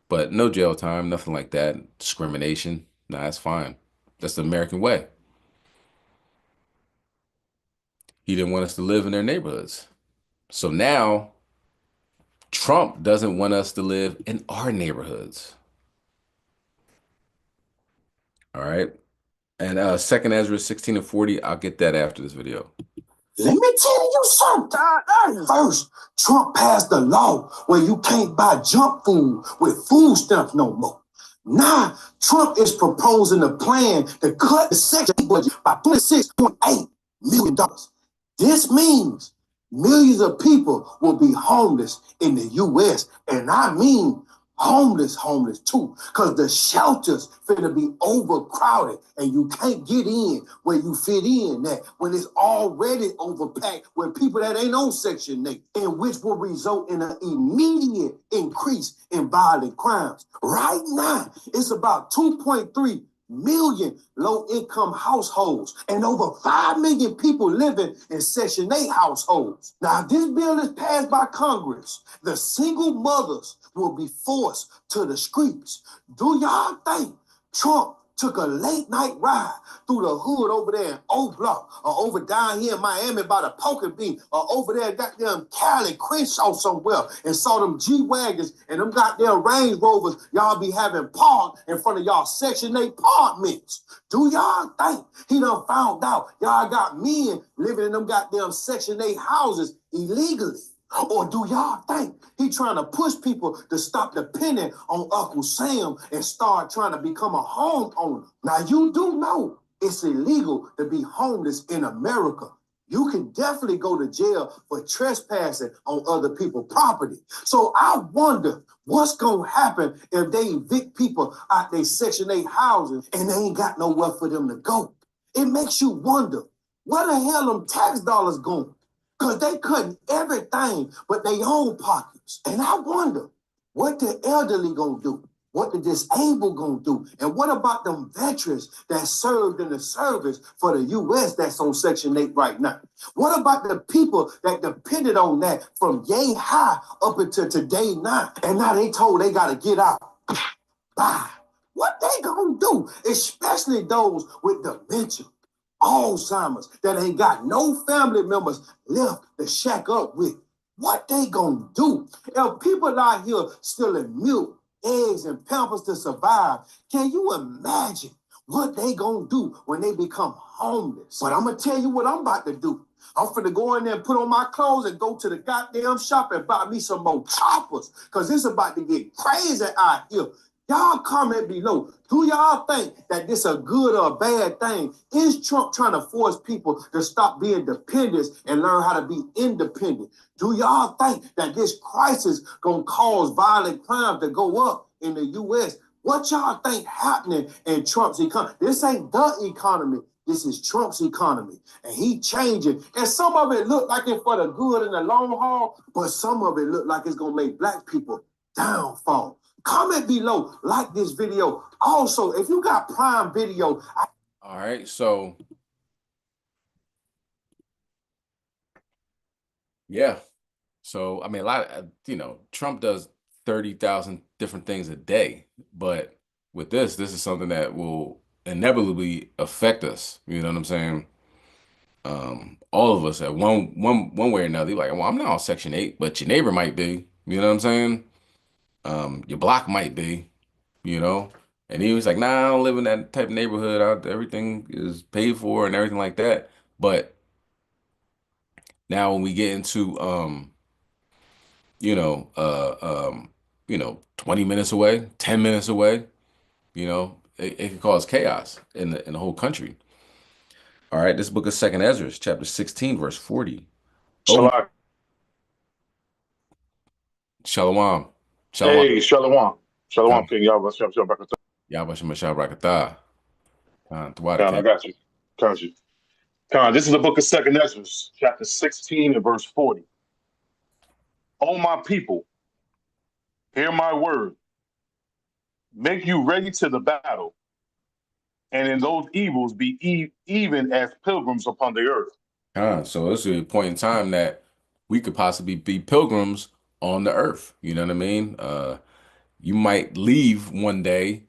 But no jail time, nothing like that. Discrimination. Nah, that's fine. That's the American way. He didn't want us to live in their neighborhoods. So now Trump doesn't want us to live in our neighborhoods. All right. And 2nd Ezra 16 and 40, I'll get that after this video. Let me tell you something. First, Trump passed a law where you can't buy junk food with food stamps no more. Now, Trump is proposing a plan to cut the section budget by $26.8 million. This means millions of people will be homeless in the U.S., and I mean homeless too, because the shelters finna be overcrowded and you can't get in where you fit in at when it's already overpacked with people that ain't on Section 8, and which will result in an immediate increase in violent crimes. Right now, it's about 2.3 million low-income households and over 5 million people living in Section 8 households. Now, if this bill is passed by Congress, the single mothers will be forced to the streets. Do y'all think Trump took a late night ride through the hood over there in O Block or over down here in Miami by the Poker Bean or over there goddamn Cali, Crenshaw somewhere and saw them G-Wagons and them goddamn Range Rovers y'all be having parked in front of y'all Section 8 apartments? Do y'all think he done found out y'all got men living in them goddamn Section 8 houses illegally? Or do y'all think he trying to push people to stop depending on Uncle Sam and start trying to become a homeowner? Now, you do know it's illegal to be homeless in America. You can definitely go to jail for trespassing on other people's property. So I wonder what's going to happen if they evict people out their Section 8 houses and they ain't got nowhere for them to go. It makes you wonder, where the hell them tax dollars going? Because they cutting everything but their own pockets. And I wonder what the elderly gonna do, what the disabled gonna do, and what about them veterans that served in the service for the U.S. that's on Section 8 right now? What about the people that depended on that from yay high up until today now, and now they told they gotta get out? Bye. What they gonna do, especially those with dementia, Alzheimer's, that ain't got no family members left to shack up with? What they gonna do? If people out here stealing milk, eggs, and pampers to survive, can you imagine what they gonna do when they become homeless? But I'm gonna tell you what I'm about to do. I'm finna go in there and put on my clothes and go to the goddamn shop and buy me some more choppers, because it's about to get crazy out here. Y'all comment below. Do y'all think that this a good or a bad thing? Is Trump trying to force people to stop being dependents and learn how to be independent? Do y'all think that this crisis gonna cause violent crime to go up in the U.S.? What y'all think happening in Trump's economy? This ain't the economy. This is Trump's economy, and he changing. And some of it look like it's for the good in the long haul, but some of it look like it's gonna make black people downfall. Comment below, like this video. Also, if you got Prime Video. All right, so yeah. So I mean, a lot of, Trump does 30,000 different things a day, but with this is something that will inevitably affect us. You know what I'm saying? All of us at one way or another. You're like, well, I'm not on Section 8, but your neighbor might be. You know what I'm saying? Your block might be. And he was like, nah, I don't live in that type of neighborhood. Everything is paid for and everything like that. But now when we get into 20 minutes away, 10 minutes away, it can cause chaos in the whole country. All right, this book of Second Ezra, chapter 16, verse 40. Shalom. Shalom. Hey, Shalom. Shalom, King. Y'all, Shalom, Barakatah. Yahweh Shah Barakatah. I got you. This is the book of Second Ezra, chapter 16 and verse 40. O my people, hear my word. Make you ready to the battle, and in those evils be even as pilgrims upon the earth. So this is a point in time that we could possibly be pilgrims on the earth. You know what I mean? You might leave one day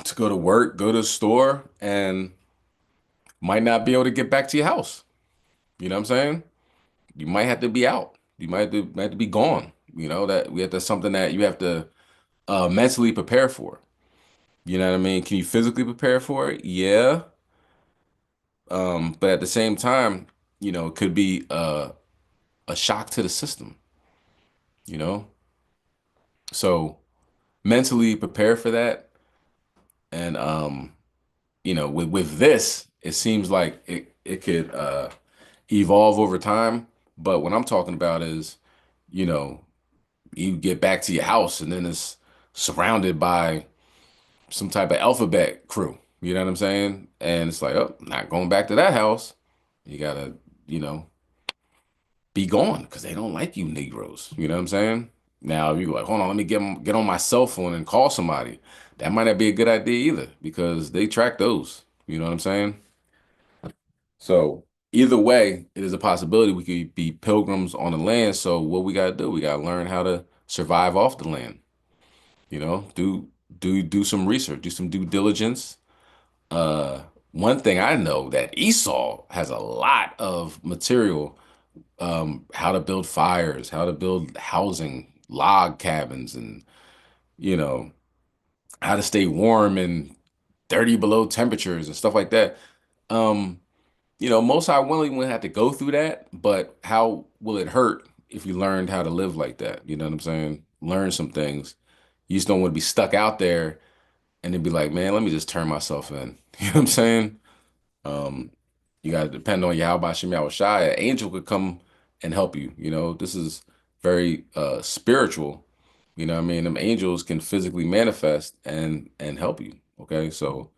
to go to work, go to the store, and might not be able to get back to your house. You know what I'm saying? You might have to be out. You might have to be gone. That's something that you have to mentally prepare for. You know what I mean? Can you physically prepare for it? Yeah. But at the same time, it could be a shock to the system. So mentally prepare for that. And with this, it seems like it could evolve over time. But what I'm talking about is, you get back to your house and then it's surrounded by some type of alphabet crew. You know what I'm saying? And it's like, oh, not going back to that house. You gotta, you know, be gone because they don't like you Negroes. You know what I'm saying? Now, if you go like, hold on, let me get on my cell phone and call somebody. That might not be a good idea either because they track those. You know what I'm saying? So either way, it is a possibility we could be pilgrims on the land. So what we gotta do, we gotta learn how to survive off the land. You know, do some research, do some due diligence. Uh, One thing I know that Esau has a lot of material, how to build fires, how to build housing, log cabins, and you know, how to stay warm in 30 below temperatures and stuff like that. Um, Most High willing would have to go through that, but how will it hurt if you learned how to live like that? You know what I'm saying? Learn some things. You just don't want to be stuck out there and then be like, man, let me just turn myself in. You know what I'm saying? Um, you got to depend on Yahweh Shem Yahweh Shai. An angel could come and help you. You know, this is very spiritual. You know what I mean? Them angels can physically manifest and help you. Okay. So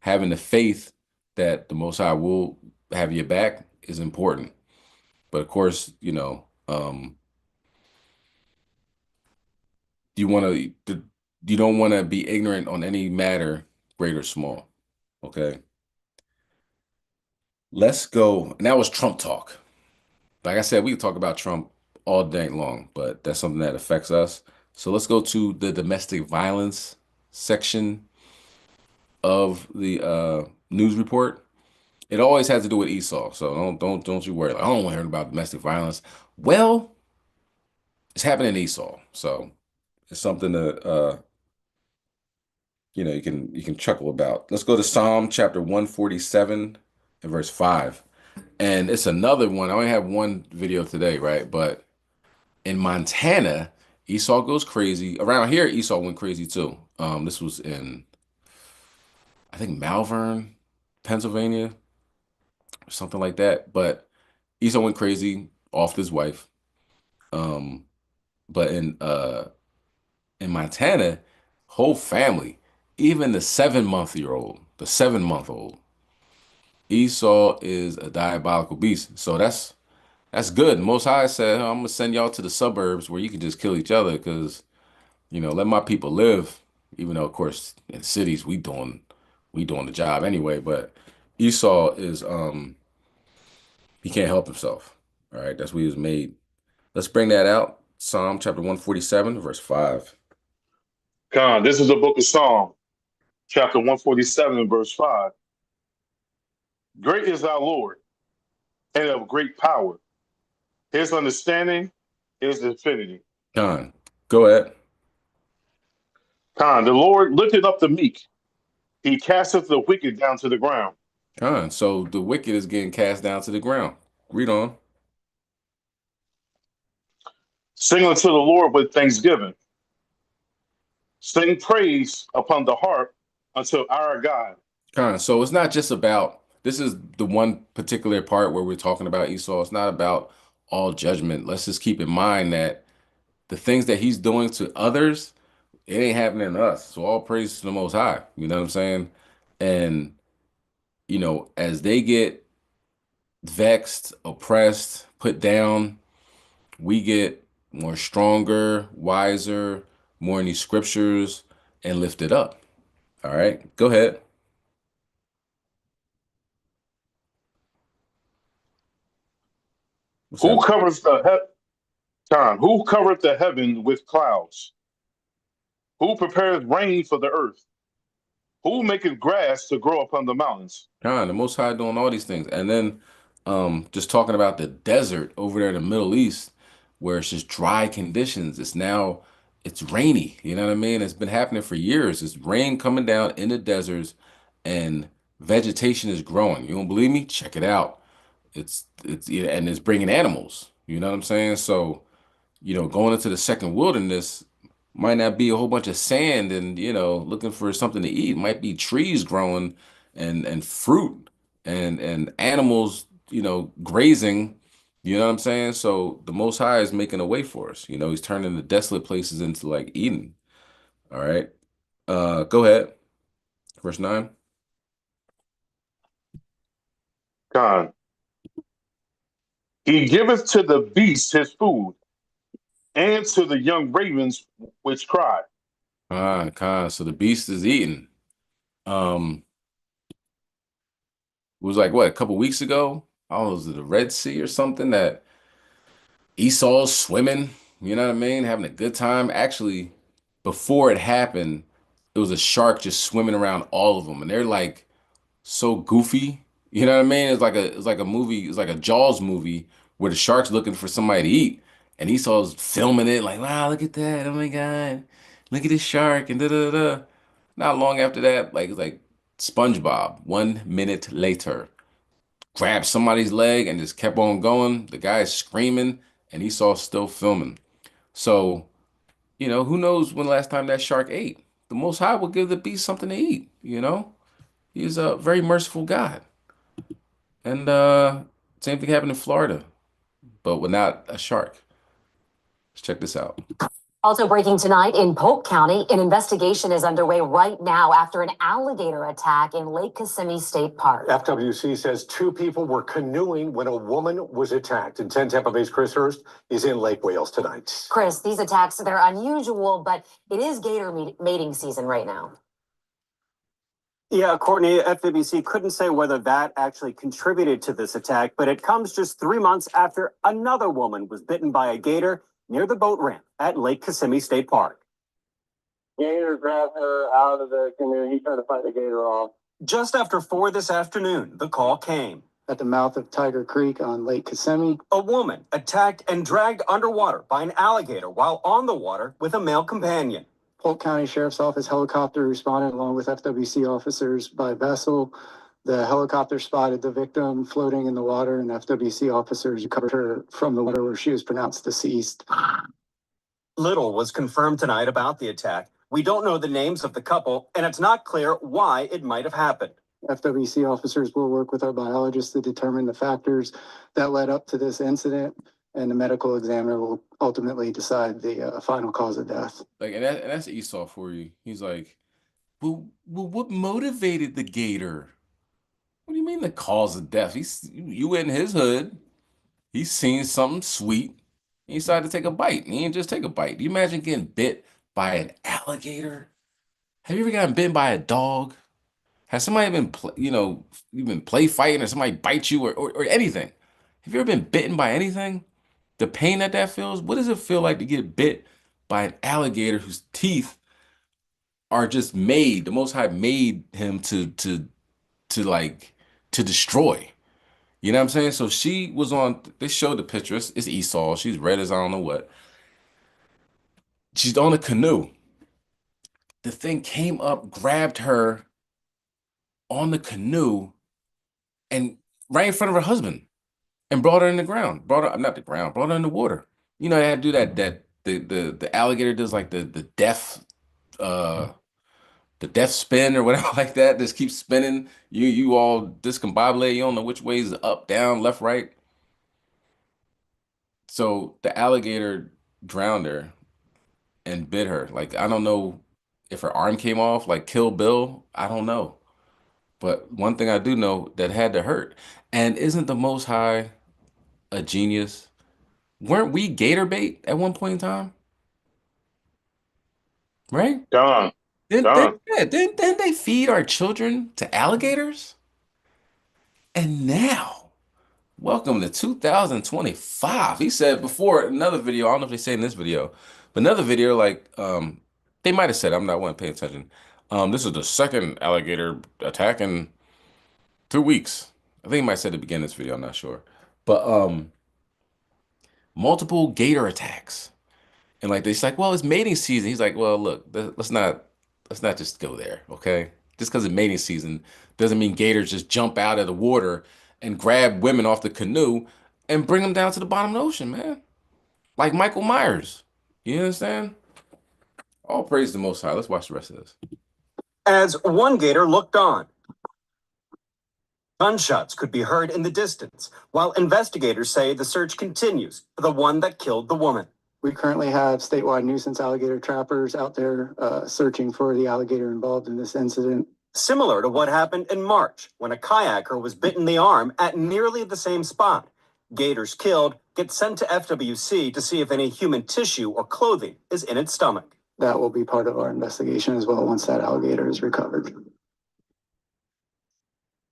having the faith that the Most High will have your back is important. But of course, you want to you don't want to be ignorant on any matter, great or small. Okay. Let's go. And that was Trump talk. Like I said, we can talk about Trump all day long, but that's something that affects us. So let's go to the domestic violence section of the news report. It always has to do with Esau, so don't you worry. Like, I don't want to hear about domestic violence. Well, it's happening in Esau, so it's something to you can chuckle about. Let's go to Psalm chapter 147 and verse 5. And it's another one. I only have one video today, right? But in Montana, Esau goes crazy. Around here, Esau went crazy too. This was in, I think, Malvern, Pennsylvania, or something like that. But Esau went crazy off his wife. Um, but in Montana, whole family, even the 7-month-old, the 7-month-old, Esau is a diabolical beast. So that's good. Most High said, "Oh, I'm gonna send y'all to the suburbs where you can just kill each other because let my people live." Even though, of course, in cities we doing the job anyway. But Esau is he can't help himself. All right, that's what he was made. Let's bring that out. Psalm chapter 147, verse 5. Con, this is the book of Psalm, chapter 147, and verse 5. Great is our Lord, and of great power. His understanding is infinity. Con, go ahead. Con, the Lord lifted up the meek. He casteth the wicked down to the ground. Con, so the wicked is getting cast down to the ground. Read on. Sing unto the Lord with thanksgiving. Sing praise upon the harp unto our God. Con, so it's not just about, this is the one particular part where we're talking about Esau. It's not about all judgment. Let's just keep in mind that the things that he's doing to others, it ain't happening to us. So all praise to the Most High. You know what I'm saying? And, as they get vexed, oppressed, put down, we get more stronger, wiser, more in these scriptures and lifted up. All right, go ahead. Who covers Who covereth the heaven with clouds? Who prepares rain for the earth? Who maketh grass to grow upon the mountains? God, the Most High doing all these things. And then just talking about the desert over there in the Middle East, where it's just dry conditions. It's rainy. You know what I mean? It's been happening for years. It's rain coming down in the deserts and vegetation is growing. You don't believe me? Check it out. Yeah, and it's bringing animals. You know what I'm saying? So, going into the second wilderness might not be a whole bunch of sand and, looking for something to eat. It might be trees growing and fruit and animals, grazing You know what I'm saying? So the Most High is making a way for us. You know, he's turning the desolate places into like Eden. All right. Go ahead. Verse 9. God, he giveth to the beast his food, and to the young ravens which cry. Khan. So the beast is eating. Um, it was like what, a couple weeks ago? Oh, was it the Red Sea or something that Esau's swimming, you know what I mean? Having a good time. Actually, before it happened, it was a shark just swimming around all of them. And they're like so goofy. You know what I mean? It's like a movie, it's like a Jaws movie where the shark's looking for somebody to eat. And Esau's filming it like, wow, look at that. Oh my God. Look at this shark and da da da. Not long after that, like it's like SpongeBob, 1 minute later grabbed somebody's leg and just kept on going. The guy's screaming and Esau's still filming. So, you know, who knows when the last time that shark ate? The Most High will give the beast something to eat, you know? He's a very merciful God. And same thing happened in Florida, but without a shark. Let's check this out. Also breaking tonight in Polk County, an investigation is underway right now after an alligator attack in Lake Kissimmee State Park. FWC says 2 people were canoeing when a woman was attacked. And 10 Tampa Bay's Chris Hurst is in Lake Wales tonight. Chris, these attacks, they're unusual, but it is gator mating season right now. Yeah, Courtney, FWC couldn't say whether that actually contributed to this attack, but it comes just 3 months after another woman was bitten by a gator near the boat ramp at Lake Kissimmee State Park. Gator grabbed her out of the canoe. He tried to fight the gator off. Just after 4 this afternoon, the call came. At the mouth of Tiger Creek on Lake Kissimmee. A woman attacked and dragged underwater by an alligator while on the water with a male companion. Polk County Sheriff's Office helicopter responded along with FWC officers by vessel. The helicopter spotted the victim floating in the water, and FWC officers recovered her from the water where she was pronounced deceased. Little was confirmed tonight about the attack. We don't know the names of the couple, and it's not clear why it might have happened. FWC officers will work with our biologists to determine the factors that led up to this incident, and the medical examiner will ultimately decide the final cause of death. Like, and that's Esau for you. He's like, well, what motivated the gator? What do you mean the cause of death? You in his hood. He's seen something sweet. He decided to take a bite. He didn't just take a bite. Do you imagine getting bit by an alligator? Have you ever gotten bitten by a dog? Has somebody been, you've been play fighting or somebody bite you or anything? Have you ever been bitten by anything? The pain that feels, what does it feel like to get bit by an alligator whose teeth are just made, the Most High made him to destroy. You know what I'm saying? So she was on, they showed the picture. It's Esau. She's red as I don't know what. She's on a canoe. The thing came up, grabbed her on the canoe, and right in front of her husband, and brought her in the ground. Brought her, not the ground, brought her in the water. You know, they had to do that the alligator does like the death spin or whatever like that. Just keeps spinning. You all discombobulated. You don't know which way is up, down, left, right. So the alligator drowned her and bit her. Like, I don't know if her arm came off, like Kill Bill. I don't know. But one thing I do know, that had to hurt. And isn't the Most High a genius? Weren't we gator bait at one point in time? Right? Gone. Didn't they feed our children to alligators? And now, welcome to 2025. He said before another video, I don't know if they say in this video, but another video, like, they might have said, I'm not one paying attention. This is the second alligator attack in 2 weeks. I think he might have said at the beginning of this video, I'm not sure. But multiple gator attacks. And like it's like, well, it's mating season. He's like, well, look, let's not just go there, okay? Just because it's mating season doesn't mean gators just jump out of the water and grab women off the canoe and bring them down to the bottom of the ocean, man. Like Michael Myers. You understand? All praise the Most High. Let's watch the rest of this. As one gator looked on, Gunshots could be heard in the distance, while investigators say the search continues for the one that killed the woman. We currently have statewide nuisance alligator trappers out there searching for the alligator involved in this incident. Similar to what happened in March when a kayaker was bitten in the arm at nearly the same spot. Gators killed get sent to FWC to see if any human tissue or clothing is in its stomach. That will be part of our investigation as well once that alligator is recovered.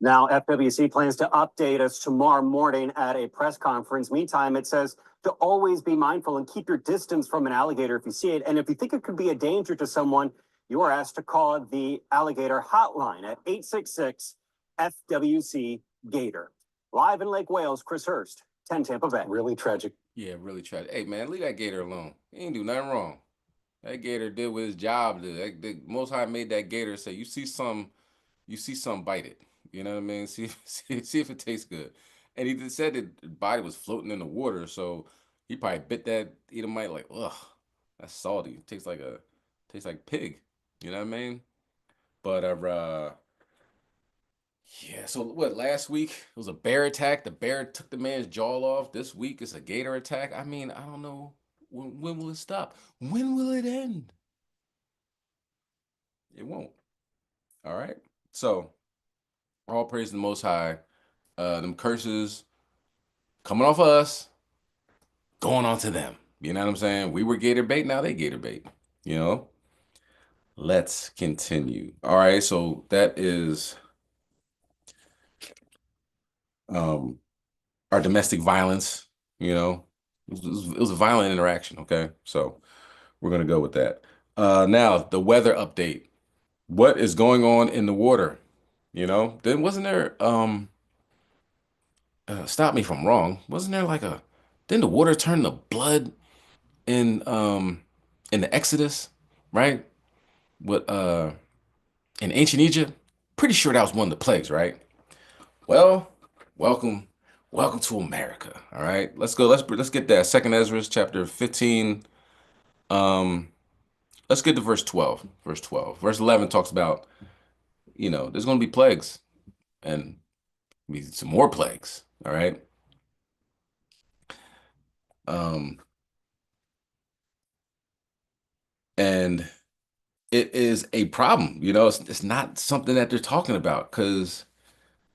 Now, FWC plans to update us tomorrow morning at a press conference. Meantime, it says to always be mindful and keep your distance from an alligator if you see it. And if you think it could be a danger to someone, you are asked to call the alligator hotline at 866-FWC-GATOR. Live in Lake Wales, Chris Hurst, 10 Tampa Bay. Really tragic. Yeah, really tragic. Hey, man, leave that gator alone. He ain't do nothing wrong. That gator did what his job did. The Most High made that gator say, you see some, bite it. You know what I mean? See if it tastes good. And he just said that the body was floating in the water, so he probably bit that Edomite like, ugh, that's salty. It tastes like pig. You know what I mean? But yeah. So what? Last week it was a bear attack. The bear took the man's jaw off. This week it's a gator attack. I mean, I don't know when will it stop? When will it end? It won't. All right. So. All praise the Most High. Them curses coming off of us, going on to them. You know what I'm saying? We were gator bait, now they gator bait. You know? Let's continue. All right, so that is our domestic violence. You know, it was a violent interaction. Okay, so we're gonna go with that. Now the weather update. What is going on in the water? You know, then wasn't there, stop me if I'm wrong, wasn't there like didn't the water turn to blood in the Exodus, right? What, in ancient Egypt? Pretty sure that was one of the plagues, right? Well, welcome to America, all right? Let's go, let's get that. 2nd Ezra chapter 15, let's get to verse 12. Verse 12. Verse 11 talks about, you know, there's going to be plagues. And some more plagues, all right? And it is a problem, you know, it's not something that they're talking about because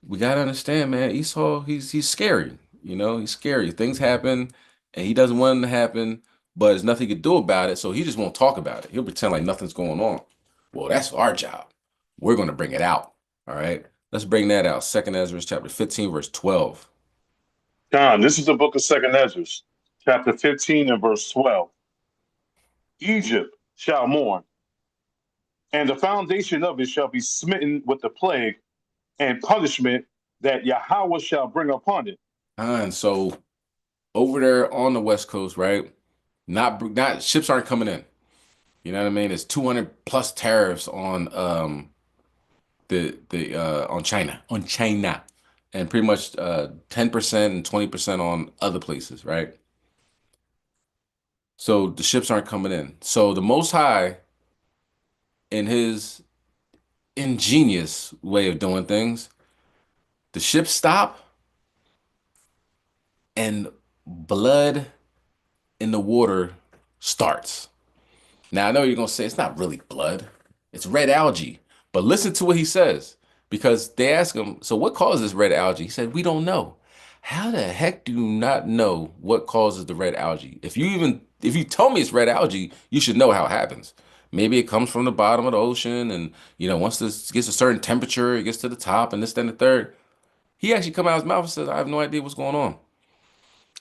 we got to understand, man, Esau, he's scary, you know, he's scary. Things happen and he doesn't want them to happen, but there's nothing he can do about it, so he just won't talk about it. He'll pretend like nothing's going on. Well, that's our job. We're going to bring it out, all right? Let's bring that out. 2nd Ezra chapter 15, verse 12. John, this is the book of 2nd Ezra, chapter 15 and verse 12. Egypt shall mourn, and the foundation of it shall be smitten with the plague and punishment that Yahweh shall bring upon it. And so over there on the West Coast, right? Not ships aren't coming in. You know what I mean? It's 200 plus tariffs on on China, and pretty much 10% and 20% on other places, right? So the ships aren't coming in. So the Most High, in his ingenious way of doing things, the ships stop and blood in the water starts. Now I know you're gonna say it's not really blood, it's red algae. But listen to what he says, because they ask him, so what causes red algae? He said, we don't know. How the heck do you not know what causes the red algae? If you tell me it's red algae, you should know how it happens. Maybe it comes from the bottom of the ocean, and you know, once this gets a certain temperature, it gets to the top, and this, then the third. He actually come out of his mouth and says, I have no idea what's going on.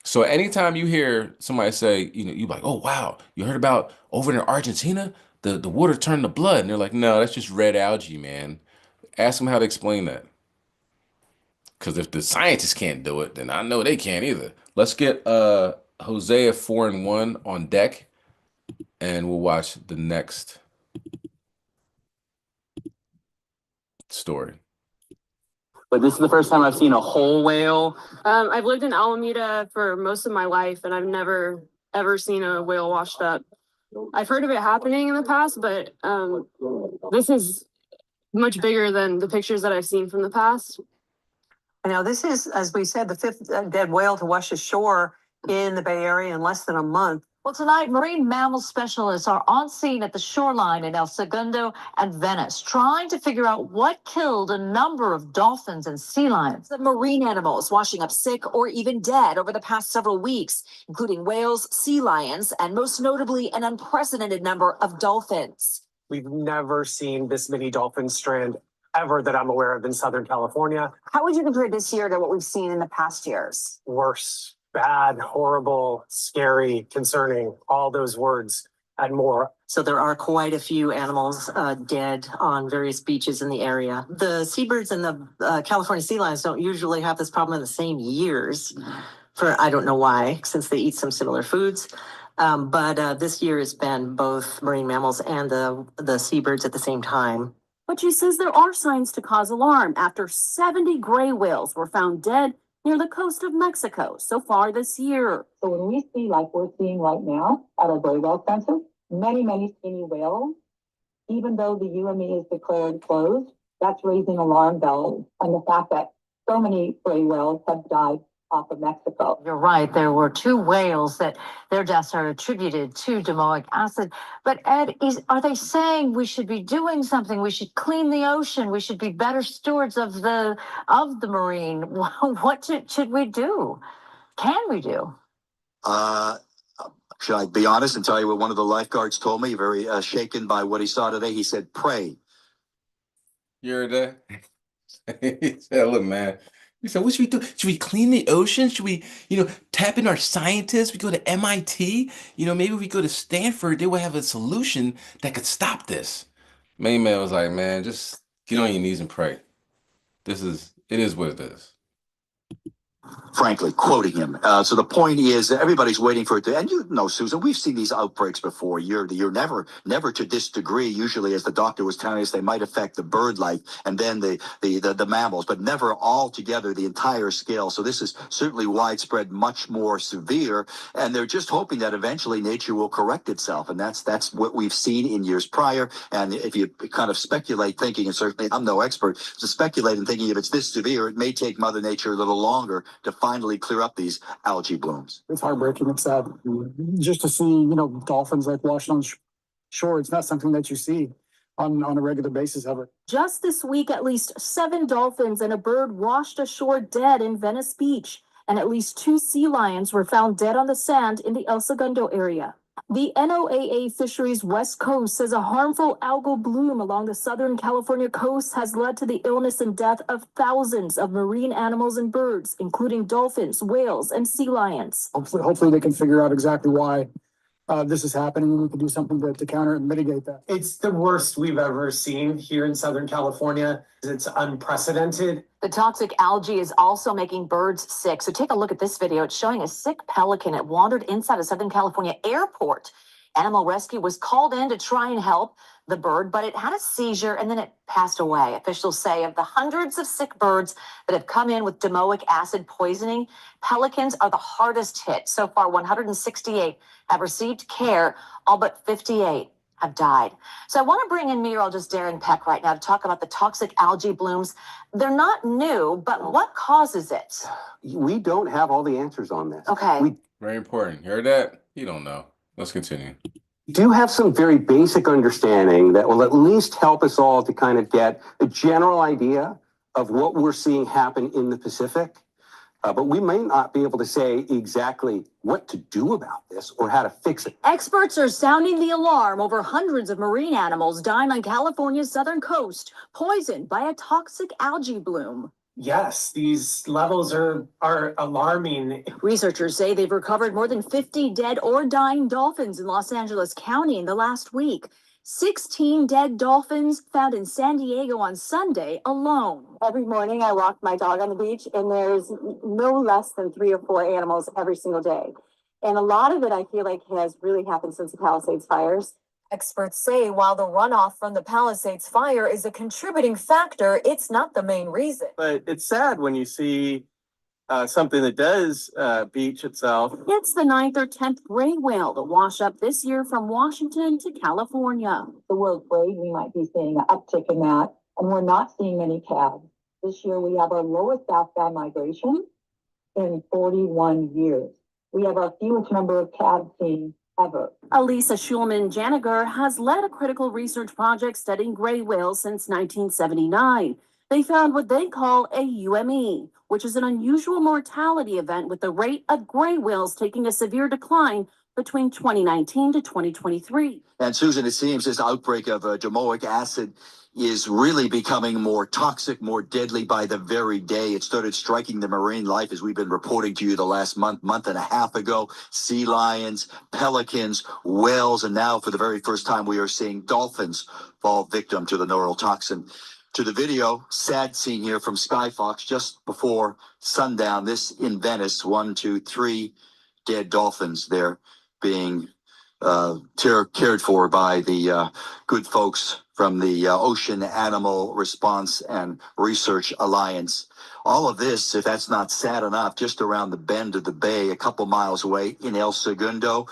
So anytime you hear somebody say, you know, you're like, oh wow, you heard about over in Argentina, the water turned to blood, and they're like, no, that's just red algae, man. Ask them how to explain that. Because if the scientists can't do it, then I know they can't either. Let's get Hosea 4:1 on deck, and we'll watch the next story. But this is the first time I've seen a whole whale. I've lived in Alameda for most of my life, and I've never, ever seen a whale washed up. I've heard of it happening in the past, but this is much bigger than the pictures that I've seen from the past. Now, this is, as we said, the fifth dead whale to wash ashore in the Bay Area in less than a month. Well, tonight, marine mammal specialists are on scene at the shoreline in El Segundo and Venice, trying to figure out what killed a number of dolphins and sea lions. The marine animals washing up sick or even dead over the past several weeks, including whales, sea lions, and most notably, an unprecedented number of dolphins. We've never seen this many dolphins strand ever that I'm aware of in Southern California. How would you compare this year to what we've seen in the past years? Worse. Bad, horrible, scary, concerning, all those words and more. So there are quite a few animals dead on various beaches in the area. The seabirds and the California sea lions don't usually have this problem in the same years for, I don't know why, since they eat some similar foods. But this year has been both marine mammals and the seabirds at the same time. But she says there are signs to cause alarm after 70 gray whales were found dead near the coast of Mexico so far this year. So when we see, like we're seeing right now at our gray whale center, many skinny whales, even though the UME is declared closed, that's raising alarm bells. And the fact that so many gray whales have died off of Mexico. You're right. There were 2 whales that their deaths are attributed to domoic acid. But Ed, are they saying we should be doing something? We should clean the ocean. We should be better stewards of the marine. What should we do? Can we do? Should I be honest and tell you what one of the lifeguards told me? Very shaken by what he saw today. He said, "Pray." You heard that? He said, "Look, man." He said, "What should we do? Should we clean the ocean? Should we, tap in our scientists? We go to MIT? Maybe we go to Stanford. They will have a solution that could stop this." Main man was like, "Man, just get on your knees and pray. It is what it is." Frankly, quoting him. So the point is, everybody's waiting for it to, and Susan, we've seen these outbreaks before year to year, never to this degree. Usually, as the doctor was telling us, they might affect the bird life and then the mammals, but never all together the entire scale. So this is certainly widespread, much more severe, and they're just hoping that eventually nature will correct itself, and that's what we've seen in years prior. And if you kind of speculate, thinking, and certainly I'm no expert, to speculate and thinking if it's this severe, it may take Mother Nature a little longer to finally clear up these algae blooms. It's heartbreaking. It's sad. Just to see, dolphins like washing on shore. It's not something that you see on a regular basis ever. Just this week, at least 7 dolphins and a bird washed ashore dead in Venice Beach, and at least 2 sea lions were found dead on the sand in the El Segundo area. The NOAA Fisheries West Coast says a harmful algal bloom along the Southern California coast has led to the illness and death of thousands of marine animals and birds, including dolphins, whales, and sea lions. Hopefully they can figure out exactly why this is happening, and we can do something to counter and mitigate that. It's the worst we've ever seen here in Southern California. It's unprecedented. The toxic algae is also making birds sick. So take a look at this video. It's showing a sick pelican. It wandered inside a Southern California airport. Animal rescue was called in to try and help the bird, but it had a seizure and then it passed away. Officials say of the hundreds of sick birds that have come in with domoic acid poisoning, pelicans are the hardest hit. So far, 168 have received care, all but 58 have died. So I want to bring in meteorologist Darren Peck right now to talk about the toxic algae blooms. They're not new, but what causes it? We don't have all the answers on this. Okay. Very important. You heard that? You don't know. Let's continue. Do have some very basic understanding that will at least help us all to kind of get a general idea of what we're seeing happen in the Pacific. But we may not be able to say exactly what to do about this or how to fix it. Experts are sounding the alarm over hundreds of marine animals dying on California's southern coast, poisoned by a toxic algae bloom. Yes, these levels are alarming. Researchers say they've recovered more than 50 dead or dying dolphins in Los Angeles County in the last week. 16 dead dolphins found in San Diego on Sunday alone. Every morning I walk my dog on the beach and there's no less than 3 or 4 animals every single day. And a lot of it I feel like has really happened since the Palisades fires. Experts say while the runoff from the Palisades fire is a contributing factor, it's not the main reason. But it's sad when you see something that does beach itself. It's the 9th or 10th gray whale to wash up this year from Washington to California. The world's worried we might be seeing an uptick in that, and we're not seeing many calves. This year, we have our lowest outbound migration in 41 years. We have our fewest number of calves seen ever. Elisa Schulman-Janiger has led a critical research project studying gray whales since 1979. They found what they call a UME, which is an unusual mortality event with the rate of gray whales taking a severe decline between 2019 to 2023. And Susan, it seems this outbreak of domoic acid is really becoming more toxic, more deadly by the very day. It started striking the marine life, as we've been reporting to you the last month and a half ago. Sea lions, pelicans, whales, and now for the very first time we are seeing dolphins fall victim to the neurotoxin. To the video, sad scene here from Skyfox just before sundown. This in Venice, 1, 2, 3 dead dolphins there being cared for by the good folks from the Ocean Animal Response and Research Alliance. All of this, if that's not sad enough, just around the bend of the bay, a couple miles away in El Segundo,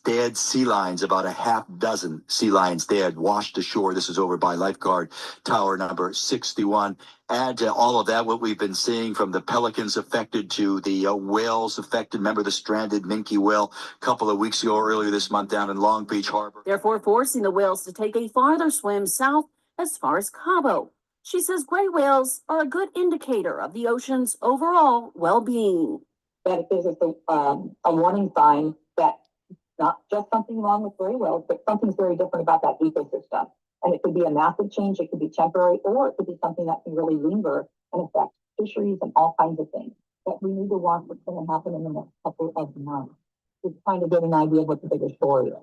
dead sea lions, about a half dozen sea lions dead, washed ashore. This is over by Lifeguard Tower number 61. Add to all of that what we've been seeing from the pelicans affected to the whales affected. Remember the stranded minke whale a couple of weeks ago, earlier this month down in Long Beach Harbor. Therefore forcing the whales to take a farther swim south as far as Cabo. She says gray whales are a good indicator of the ocean's overall well-being. That it gives us a warning sign that not just something wrong with gray whales, but something's very different about that ecosystem. And it could be a massive change, it could be temporary, or it could be something that can really linger and affect fisheries and all kinds of things. But we need to watch what's going to happen in the next couple of months to kind of get an idea of what the bigger story is.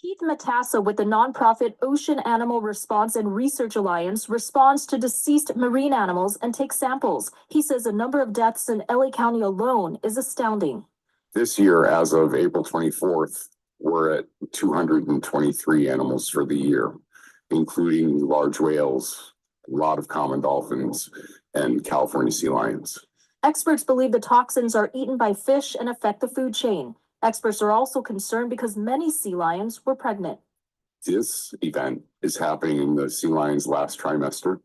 Keith Matassa with the nonprofit Ocean Animal Response and Research Alliance responds to deceased marine animals and takes samples. He says the number of deaths in LA County alone is astounding. This year, as of April 24th, we're at 223 animals for the year, including large whales, a lot of common dolphins, and California sea lions. Experts believe the toxins are eaten by fish and affect the food chain. Experts are also concerned because many sea lions were pregnant. This event is happening in the sea lions' last trimester,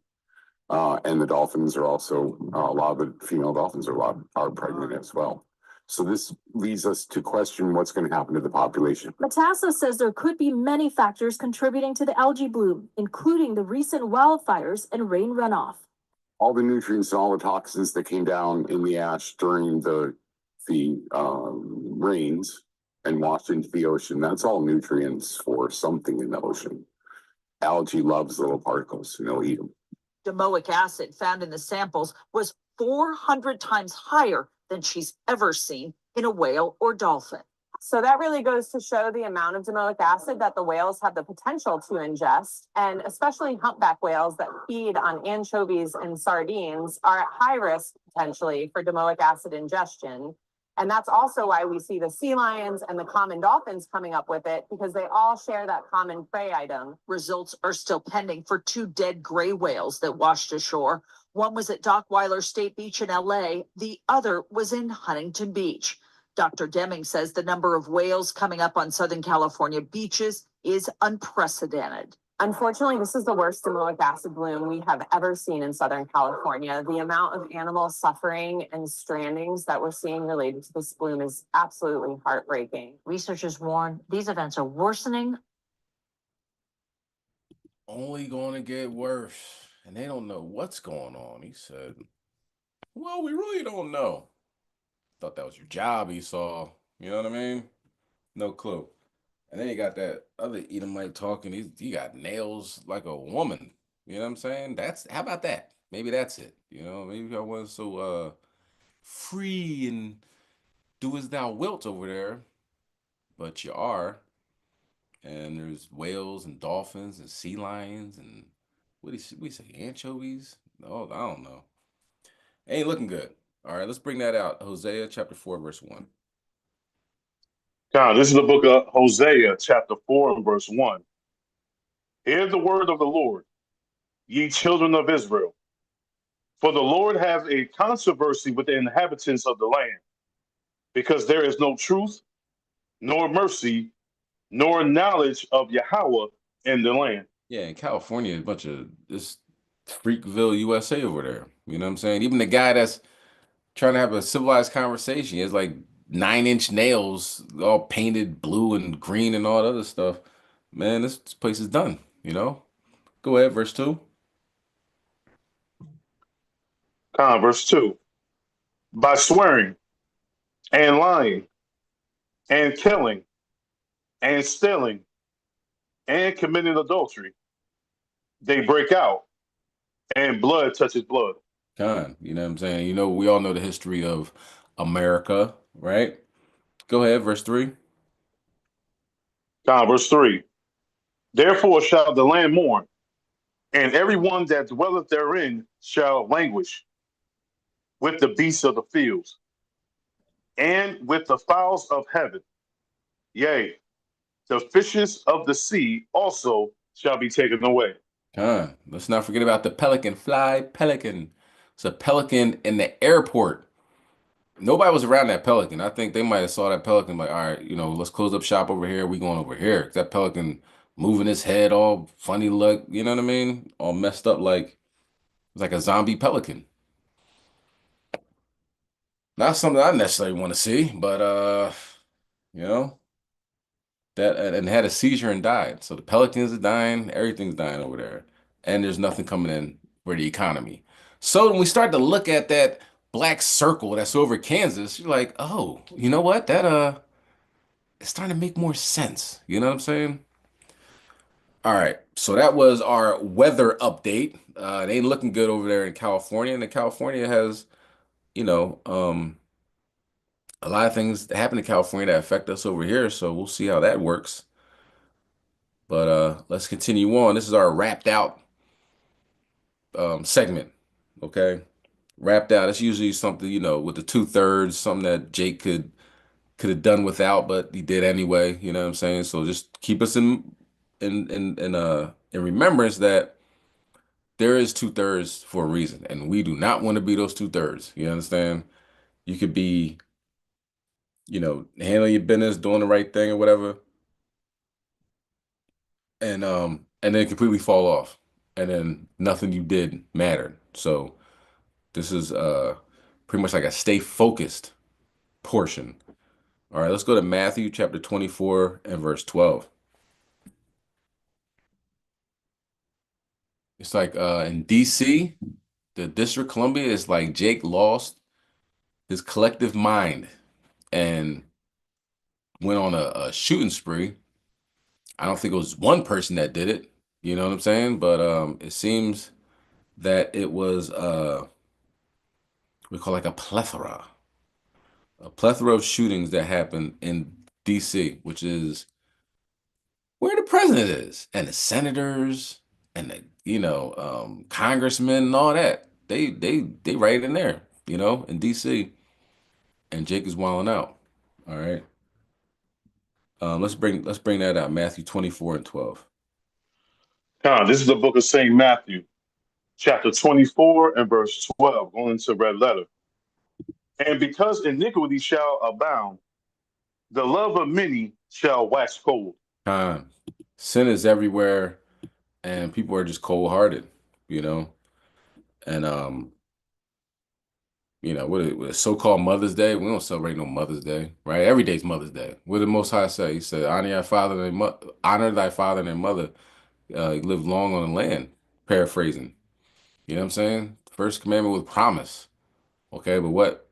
and the dolphins are also, a lot of the female dolphins are pregnant as well. So this leads us to question what's going to happen to the population. Matassa says there could be many factors contributing to the algae bloom, including the recent wildfires and rain runoff. All the nutrients and all the toxins that came down in the ash during the rains and washed into the ocean, that's all nutrients for something in the ocean. Algae loves little particles and they'll eat them. Domoic acid found in the samples was 400 times higher than she's ever seen in a whale or dolphin. So that really goes to show the amount of domoic acid that the whales have the potential to ingest, and especially humpback whales that feed on anchovies and sardines are at high risk potentially for domoic acid ingestion. And that's also why we see the sea lions and the common dolphins coming up with it, because they all share that common prey item. Results are still pending for 2 dead gray whales that washed ashore. One was at Dockweiler State Beach in LA. The other was in Huntington Beach. Dr. Deming says the number of whales coming up on Southern California beaches is unprecedented. Unfortunately, this is the worst domoic acid bloom we have ever seen in Southern California. The amount of animal suffering and strandings that we're seeing related to this bloom is absolutely heartbreaking. Researchers warn these events are worsening. Only going to get worse. And they don't know what's going on. He said, well, we really don't know. Thought that was your job, Esau. You know what I mean? No clue. And then you got that other Edomite talking. He got nails like a woman. You know what I'm saying? How about that? Maybe that's it. You know, maybe I wasn't so free and do as thou wilt over there. But you are. And there's whales and dolphins and sea lions and what do we say? Anchovies? Oh, I don't know. Ain't looking good. All right, let's bring that out. Hosea chapter 4, verse 1. This is the book of Hosea, chapter 4, and verse 1. Hear the word of the Lord, ye children of Israel. For the Lord hath a controversy with the inhabitants of the land, because there is no truth, nor mercy, nor knowledge of Yahweh in the land. Yeah, in California, a bunch of this Freakville, USA over there. You know what I'm saying? Even the guy that's trying to have a civilized conversation, he has like 9-inch nails, all painted blue and green and all that other stuff. Man, this place is done, you know? Go ahead, verse 2. Verse 2. By swearing and lying and killing and stealing and committing adultery, they break out and blood touches blood. You know what I'm saying? You know, we all know the history of America, right? Go ahead, verse 3. Verse 3. Therefore shall the land mourn, and everyone that dwelleth therein shall languish with the beasts of the fields and with the fowls of heaven. Yea, the fishes of the sea also shall be taken away. Let's not forget about the pelican. Fly pelican. It's a pelican in the airport. Nobody was around that pelican. I think they might have saw that pelican like, all right, you know, let's close up shop over here. We going over here. That pelican moving his head all funny look, you know what I mean? All messed up like a zombie pelican. Not something I necessarily want to see, but you know, that and had a seizure and died. So the pelicans are dying, everything's dying over there. And there's nothing coming in for the economy. So when we start to look at that black circle that's over Kansas, you're like, oh, you know what? That it's starting to make more sense. You know what I'm saying? All right. So that was our weather update. It ain't looking good over there in California. And California has, you know, a lot of things that happen in California that affect us over here. So we'll see how that works. But let's continue on. This is our wrapped out segment. Okay. Wrapped out. It's usually something, you know, with the 2/3, something that Jake could have done without, but he did anyway. You know what I'm saying? So just keep us in remembrance that there is 2/3 for a reason, and we do not want to be those 2/3. You understand? You could be, you know, handling your business, doing the right thing or whatever, and then completely fall off, and then nothing you did mattered. So this is pretty much like a stay focused portion. All right, let's go to Matthew chapter 24 and verse 12. It's like in DC, the District of Columbia, is like Jake lost his collective mind and went on a shooting spree. I don't think it was one person that did it, you know what I'm saying? But it seems that it was we call like a plethora of shootings that happened in DC, which is where the president is and the senators and the, you know, congressmen and all that. They right in there, you know, in DC. And Jake is wilding out. All right. Let's bring that out. Matthew 24 and 12. This is the book of St. Matthew, chapter 24 and verse 12, going into red letter. And because iniquity shall abound, the love of many shall wax cold. Sin is everywhere, and people are just cold-hearted, you know. And you know, with so-called Mother's Day, we don't celebrate no Mother's Day, right? Every day's Mother's Day. What did the Most High say? He said, honor thy father and mother, live long on the land. Paraphrasing. You know what I'm saying? First commandment with promise. Okay, but what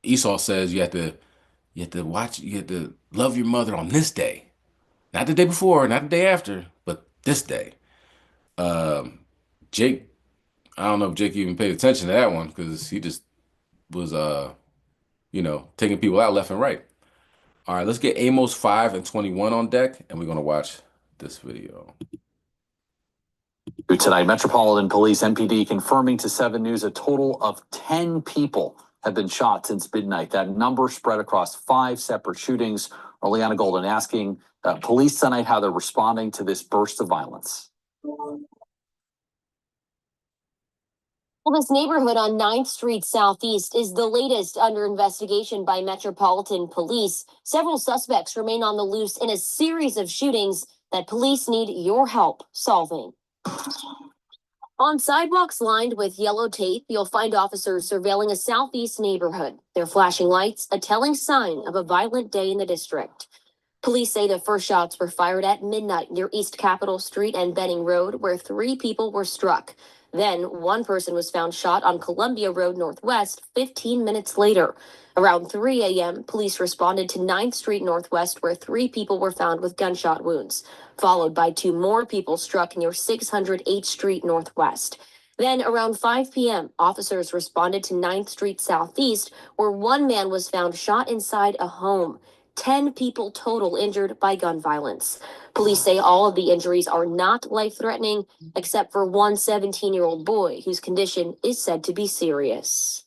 Esau says, you have to love your mother on this day. Not the day before, not the day after, but this day. Jake, I don't know if Jake even paid attention to that one because he just was you know, taking people out left and right. All right, let's get Amos 5 and 21 on deck, and we're gonna watch this video. Tonight, Metropolitan Police MPD confirming to 7 News a total of 10 people have been shot since midnight. That number spread across 5 separate shootings. Orleana Golden asking police tonight how they're responding to this burst of violence. Well, this neighborhood on 9th Street Southeast is the latest under investigation by Metropolitan Police. Several suspects remain on the loose in a series of shootings that police need your help solving. On sidewalks lined with yellow tape, you'll find officers surveilling a southeast neighborhood. They're flashing lights, a telling sign of a violent day in the district. Police say the first shots were fired at midnight near East Capitol Street and Benning Road, where 3 people were struck. Then one person was found shot on Columbia Road Northwest 15 minutes later. Around 3 a.m., police responded to 9th Street Northwest, where 3 people were found with gunshot wounds, followed by 2 more people struck near 600 8th Street Northwest. Then, around 5 p.m., officers responded to 9th Street Southeast, where 1 man was found shot inside a home. 10 people total injured by gun violence. Police say all of the injuries are not life-threatening, except for one 17-year-old boy whose condition is said to be serious.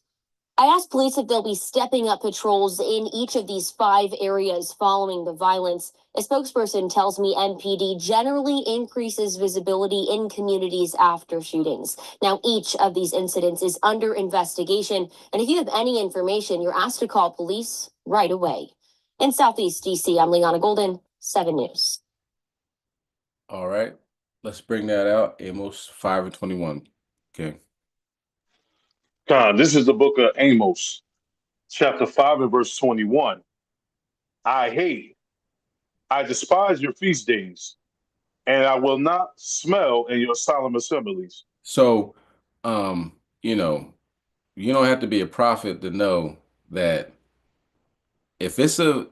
I asked police if they'll be stepping up patrols in each of these 5 areas following the violence. A spokesperson tells me MPD generally increases visibility in communities after shootings. Now, each of these incidents is under investigation, and if you have any information, you're asked to call police right away. In Southeast DC, I'm Liana Golden, 7 News. All right, let's bring that out. Amos 5:21. Okay. God, this is the book of Amos, chapter 5 and verse 21. I despise your feast days, and I will not smell in your solemn assemblies. So, you know, you don't have to be a prophet to know that if it's a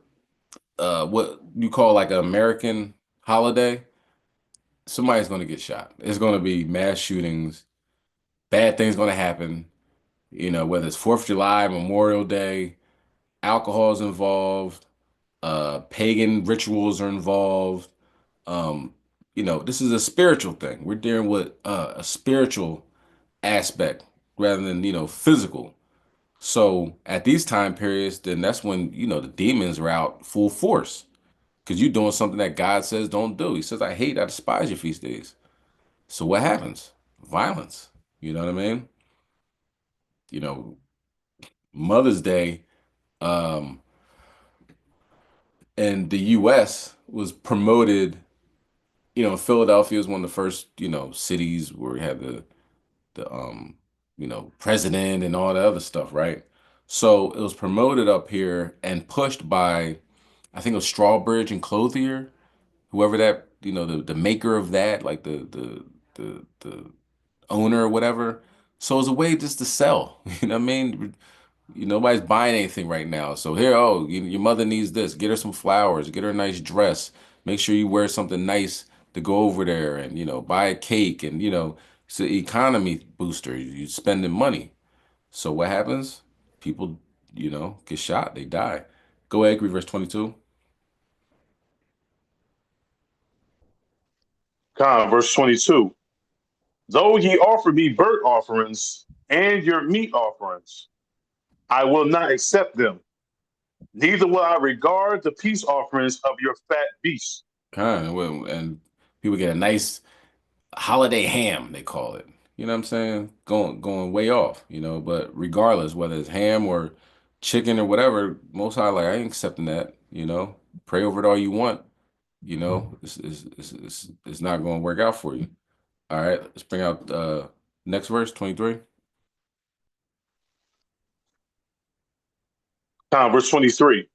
what you call like an American holiday, somebody's going to get shot. It's going to be mass shootings, bad things going to happen. You know, whether it's 4th of July, Memorial Day, alcohol is involved, pagan rituals are involved. You know, this is a spiritual thing. We're dealing with a spiritual aspect rather than, you know, physical. So at these time periods, then that's when, you know, the demons are out full force because you're doing something that God says don't do. He says, I despise your feast days. So what happens? Violence. You know what I mean? You know, Mother's Day in the US was promoted, you know, Philadelphia was one of the first, you know, cities where we had the you know, president and all the other stuff, right? So it was promoted up here and pushed by, I think it was Strawbridge and Clothier, whoever that, you know, the maker of that, like the owner or whatever. So it was a way just to sell. You know what I mean? Nobody's buying anything right now. So here, oh, your mother needs this. Get her some flowers. Get her a nice dress. Make sure you wear something nice to go over there, and buy a cake, and it's an economy booster. You're spending money. So what happens? People, get shot. They die. Go ahead, read verse 22. Verse 22. Though ye offer me burnt offerings and your meat offerings, I will not accept them. Neither will I regard the peace offerings of your fat beasts. And people get a nice holiday ham, they call it. You know what I'm saying? Going way off, but regardless, whether it's ham or chicken or whatever, most high, like, I ain't accepting that, Pray over it all you want, it's not going to work out for you. All right, let's bring out next verse, 23. Verse 23.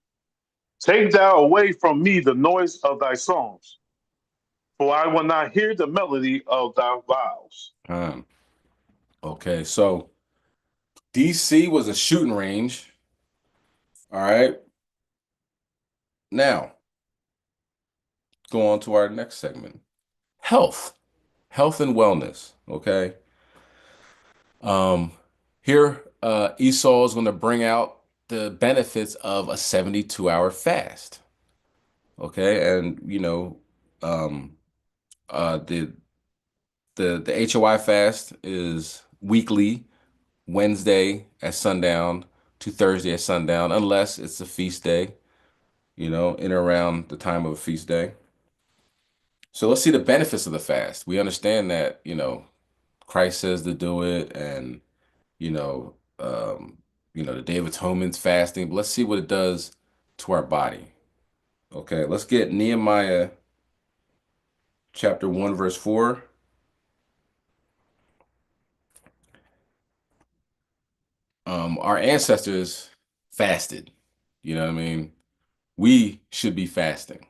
Take thou away from me the noise of thy songs, for I will not hear the melody of thy vows. Okay, so DC was a shooting range. All right. Now, go on to our next segment. Health and wellness. Okay. Here, Esau is going to bring out the benefits of a 72-hour fast. Okay, and the HOI fast is weekly, Wednesday at sundown to Thursday at sundown, unless it's a feast day, in and around the time of a feast day. So let's see the benefits of the fast. We understand that, Christ says to do it, and the Day of Atonement's fasting. But let's see what it does to our body. Okay, let's get Nehemiah chapter 1, verse 4. Our ancestors fasted. You know what I mean? We should be fasting.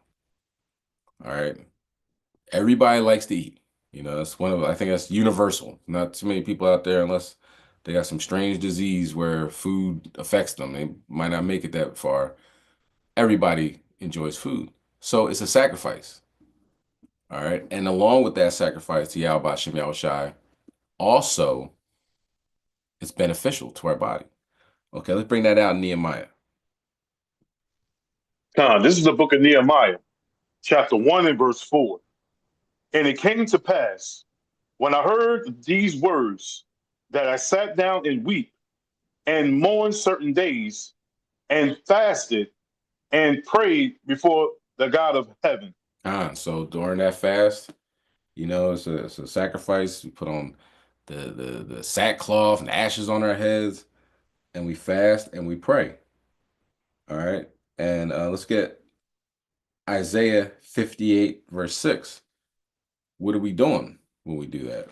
All right. Everybody likes to eat. You know, that's I think that's universal. Not too many people out there, unless they got some strange disease where food affects them. They might not make it that far. Everybody enjoys food. So it's a sacrifice. All right. And along with that sacrifice to Yahweh Shem Yahushai, also it's beneficial to our body. Okay, let's bring that out in Nehemiah. This is the book of Nehemiah, chapter 1 and verse 4. And it came to pass, when I heard these words, that I sat down and weep, and mourned certain days, and fasted, and prayed before the God of heaven. So during that fast, you know, it's a sacrifice. We put on the sackcloth and ashes on our heads, and we fast and we pray. All right. And let's get Isaiah 58, verse 6. What are we doing when we do that?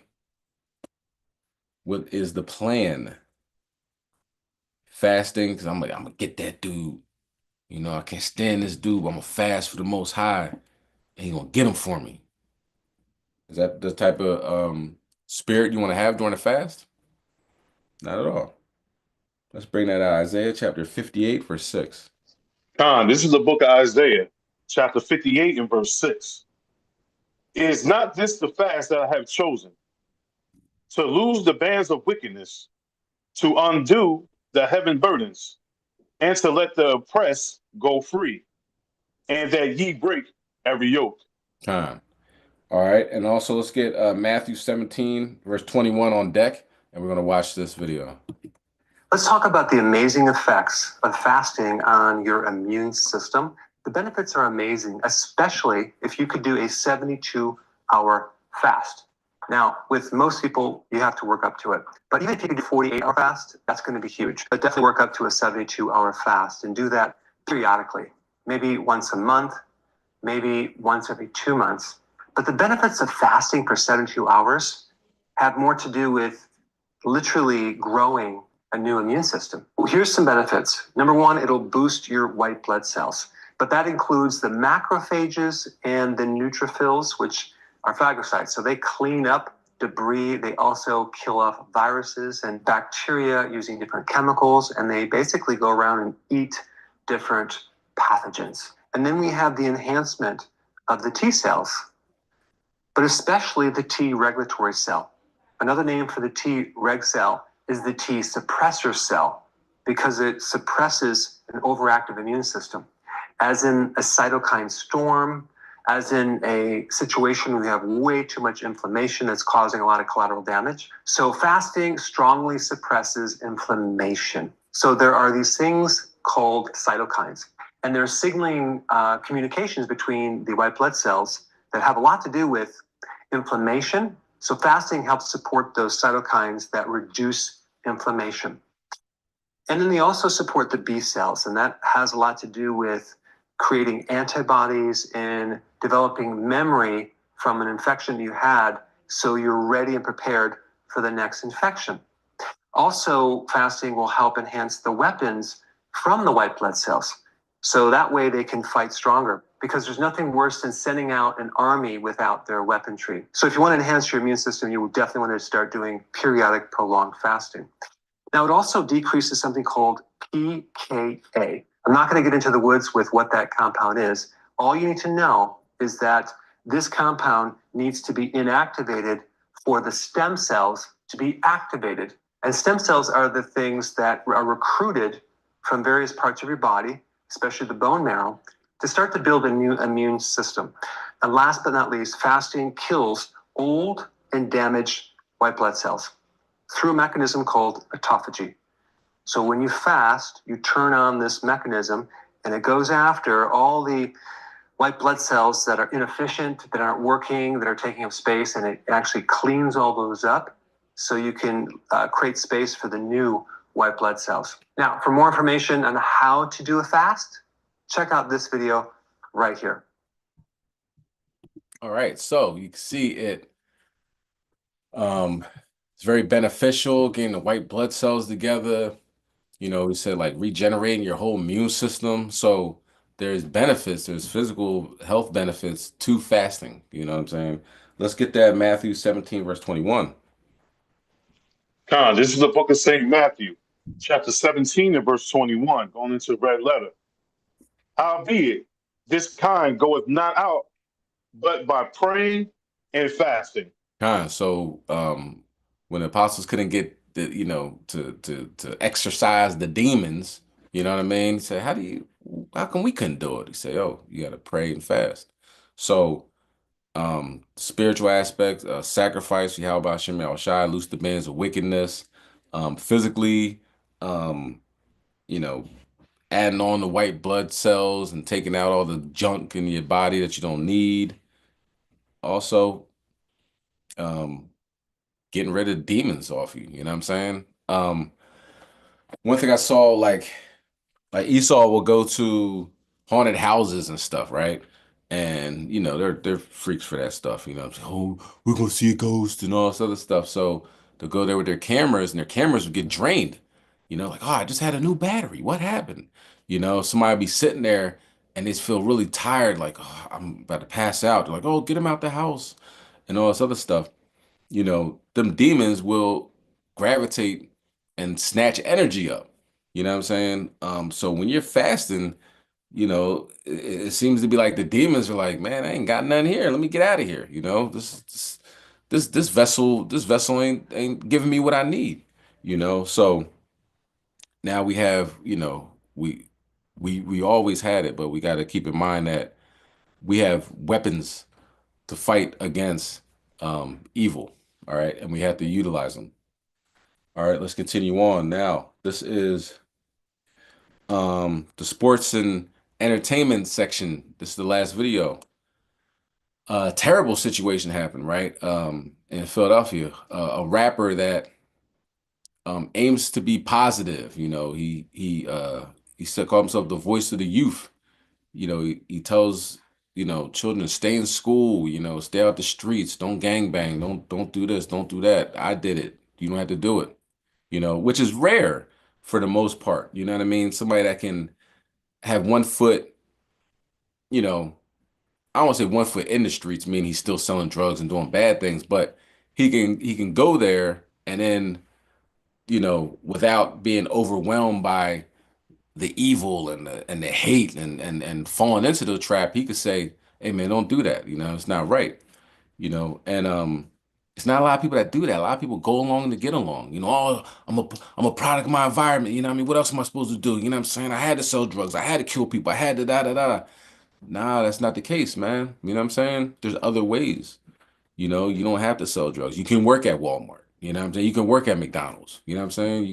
What is the plan? Fasting, because I'm gonna get that dude. You know, I can't stand this dude, but I'm gonna fast for the Most High, and He's gonna get him for me. Is that the type of spirit you want to have during a fast? Not at all. Let's bring that out. Isaiah chapter 58, verse 6. This is the book of Isaiah, chapter 58 and verse 6. Is not this the fast that I have chosen? To loose the bands of wickedness, to undo the heaven burdens, and to let the oppressed go free, and that ye break every yoke. All right. And also let's get Matthew 17, verse 21 on deck, and we're going to watch this video. Let's talk about the amazing effects of fasting on your immune system. The benefits are amazing, especially if you could do a 72-hour fast. Now, with most people, you have to work up to it. But even if you could do a 48-hour fast, that's going to be huge. But definitely work up to a 72-hour fast and do that periodically. Maybe once a month, maybe once every 2 months. But the benefits of fasting for 72 hours have more to do with literally growing a new immune system. Here's some benefits. Number one, it'll boost your white blood cells, but that includes the macrophages and the neutrophils, which are phagocytes. So they clean up debris. They also kill off viruses and bacteria using different chemicals, and they basically go around and eat different pathogens. And then we have the enhancement of the T cells, but especially the T regulatory cell. Another name for the T reg cell is the T suppressor cell, because it suppresses an overactive immune system. As in a cytokine storm, as in a situation where we have way too much inflammation that's causing a lot of collateral damage. So fasting strongly suppresses inflammation. So there are these things called cytokines, and there are signaling communications between the white blood cells that have a lot to do with inflammation. So fasting helps support those cytokines that reduce inflammation. And then they also support the B cells, and that has a lot to do with creating antibodies and developing memory from an infection you had, so you're ready and prepared for the next infection. Also, fasting will help enhance the weapons from the white blood cells, so that way they can fight stronger, because there's nothing worse than sending out an army without their weaponry. So if you want to enhance your immune system, you definitely want to start doing periodic prolonged fasting. Now, it also decreases something called PKA. I'm not going to get into the woods with what that compound is. All you need to know is that this compound needs to be inactivated for the stem cells to be activated. And stem cells are the things that are recruited from various parts of your body, especially the bone marrow, to start to build a new immune system. And last but not least, fasting kills old and damaged white blood cells through a mechanism called autophagy. So when you fast, you turn on this mechanism, and it goes after all the white blood cells that are inefficient, that aren't working, that are taking up space, and it actually cleans all those up so you can create space for the new white blood cells. Now, for more information on how to do a fast, check out this video right here. All right, so you can see it. It's very beneficial getting the white blood cells together. You know, he said like regenerating your whole immune system. So there's benefits, there's physical health benefits to fasting. You know what I'm saying? Let's get that Matthew 17, verse 21. This is the book of St. Matthew, chapter 17 and verse 21, going into red letter. Howbeit, this kind goeth not out but by praying and fasting. So when the apostles couldn't get the, you know, to exorcise the demons, you know what I mean? He said, how come we couldn't do it? He said, oh, you gotta pray and fast. So spiritual aspects, sacrifice, how about Shemel Shai, loose the bands of wickedness, physically, you know, adding on the white blood cells and taking out all the junk in your body that you don't need. Also, getting rid of demons off you. You know what I'm saying? One thing I saw, like Esau will go to haunted houses and stuff, right? And you know they're freaks for that stuff. You know, oh, we're gonna see a ghost and all this other stuff. So they'll go there with their cameras, and their cameras will get drained. You know, like, oh, I just had a new battery. What happened? You know, somebody be sitting there and they just feel really tired, like, oh, I'm about to pass out. They're like, oh, get him out the house and all this other stuff. You know, them demons will gravitate and snatch energy up. You know what I'm saying? So when you're fasting, you know, it seems to be like the demons are like, man, I ain't got nothing here. Let me get out of here. You know, this vessel ain't giving me what I need. You know, so now we have, you know, we always had it, but we got to keep in mind that we have weapons to fight against evil. All right, and we have to utilize them. All right, let's continue on now. This is the sports and entertainment section. This is the last video. Terrible situation happened, right? In Philadelphia. A rapper that aims to be positive. You know, he said called himself the voice of the youth. You know, he tells, you know, children to stay in school, you know, stay out the streets, don't gangbang, don't do this, don't do that. I did it. You don't have to do it. You know, which is rare for the most part. You know what I mean? Somebody that can have one foot, you know, I don't want to say one foot in the streets, meaning he's still selling drugs and doing bad things, but he can go there and then, you know, without being overwhelmed by the evil and the hate and falling into the trap, he could say, hey man, don't do that. You know, it's not right. You know, and it's not a lot of people that do that. A lot of people go along to get along. You know, oh, I'm a product of my environment. You know what I mean? What else am I supposed to do? You know what I'm saying? I had to sell drugs. I had to kill people. I had to da da da. Nah, that's not the case, man. You know what I'm saying? There's other ways. You know, you don't have to sell drugs. You can work at Walmart. You know what I'm saying? You can work at McDonald's. You know what I'm saying?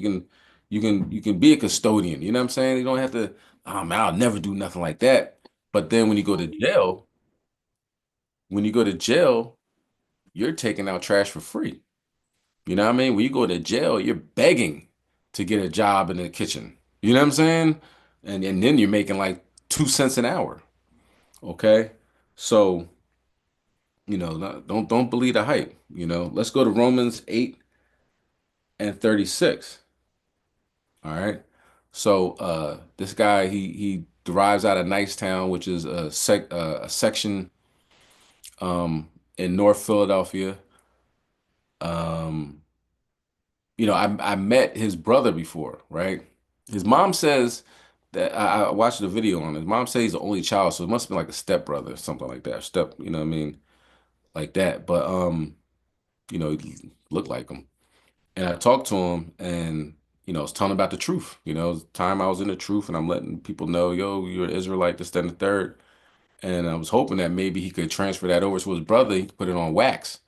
You can be a custodian. You know what I'm saying? You don't have to, oh man, I'll never do nothing like that. But then when you go to jail, you're taking out trash for free. You know what I mean? When you go to jail, you're begging to get a job in the kitchen. You know what I'm saying? And then you're making like 2 cents an hour. Okay? So, you know, don't believe the hype. You know, let's go to Romans 8 and 36. All right. So this guy he derives out of Nicetown, which is a section in North Philadelphia. Um, you know, I met his brother before, right? His mom says that I watched the video on his mom says he's the only child, so it must have been like a stepbrother, something like that. You know what I mean? Like that. But you know, he looked like him. And I talked to him and, you know, I was telling him about the truth. You know, it was the time I was in the truth and I'm letting people know, yo, you're an Israelite, this, that, and the third. And I was hoping that maybe he could transfer that over to his brother. He could put it on wax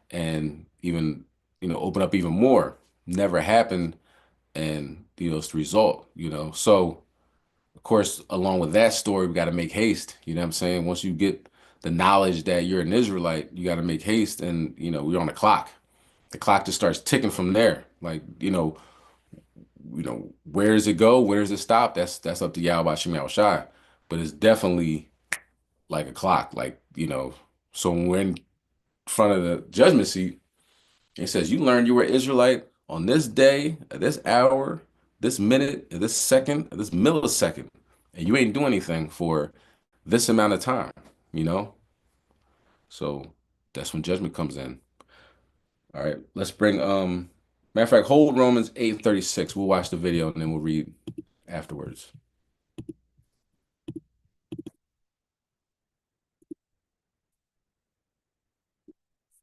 and even, you know, open up even more. Never happened. And, you know, it's the result, you know. So, of course, along with that story, we got to make haste. You know what I'm saying? Once you get the knowledge that you're an Israelite, you got to make haste. And, you know, we're on the clock. The clock just starts ticking from there. Like, where does it go? Where does it stop? That's up to Yahweh Shemel Shai. But it's definitely like a clock. Like, you know, so when we're in front of the judgment seat, it says, you learned you were Israelite on this day, at this hour, this minute, this second, this millisecond, and you ain't doing anything for this amount of time, you know? So that's when judgment comes in. All right, let's bring matter of fact, hold Romans 8:36. We'll watch the video and then we'll read afterwards.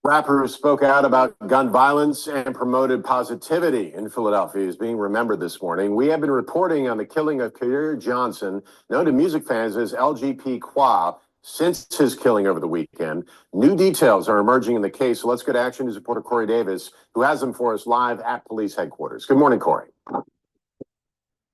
Rapper who spoke out about gun violence and promoted positivity in Philadelphia is being remembered this morning. We have been reporting on the killing of Kadir Johnson, known to music fans as LGP Qua, since his killing over the weekend. New details are emerging in the case. So let's go to Action News reporter Corey Davis, who has them for us live at police headquarters. Good morning, Corey.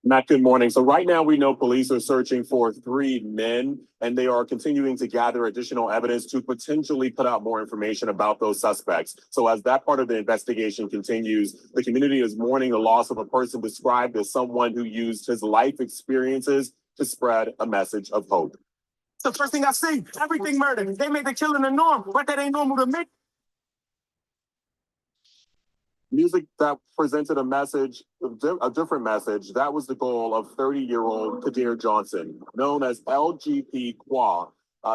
Matt, good morning. So right now we know police are searching for 3 men, and they are continuing to gather additional evidence to potentially put out more information about those suspects. So as that part of the investigation continues, the community is mourning the loss of a person described as someone who used his life experiences to spread a message of hope. The first thing I see, everything murdered. They made the killing the norm, but that ain't normal to me. Music that presented a message, a different message. That was the goal of 30-year-old Kadir Johnson, known as LGP Qua.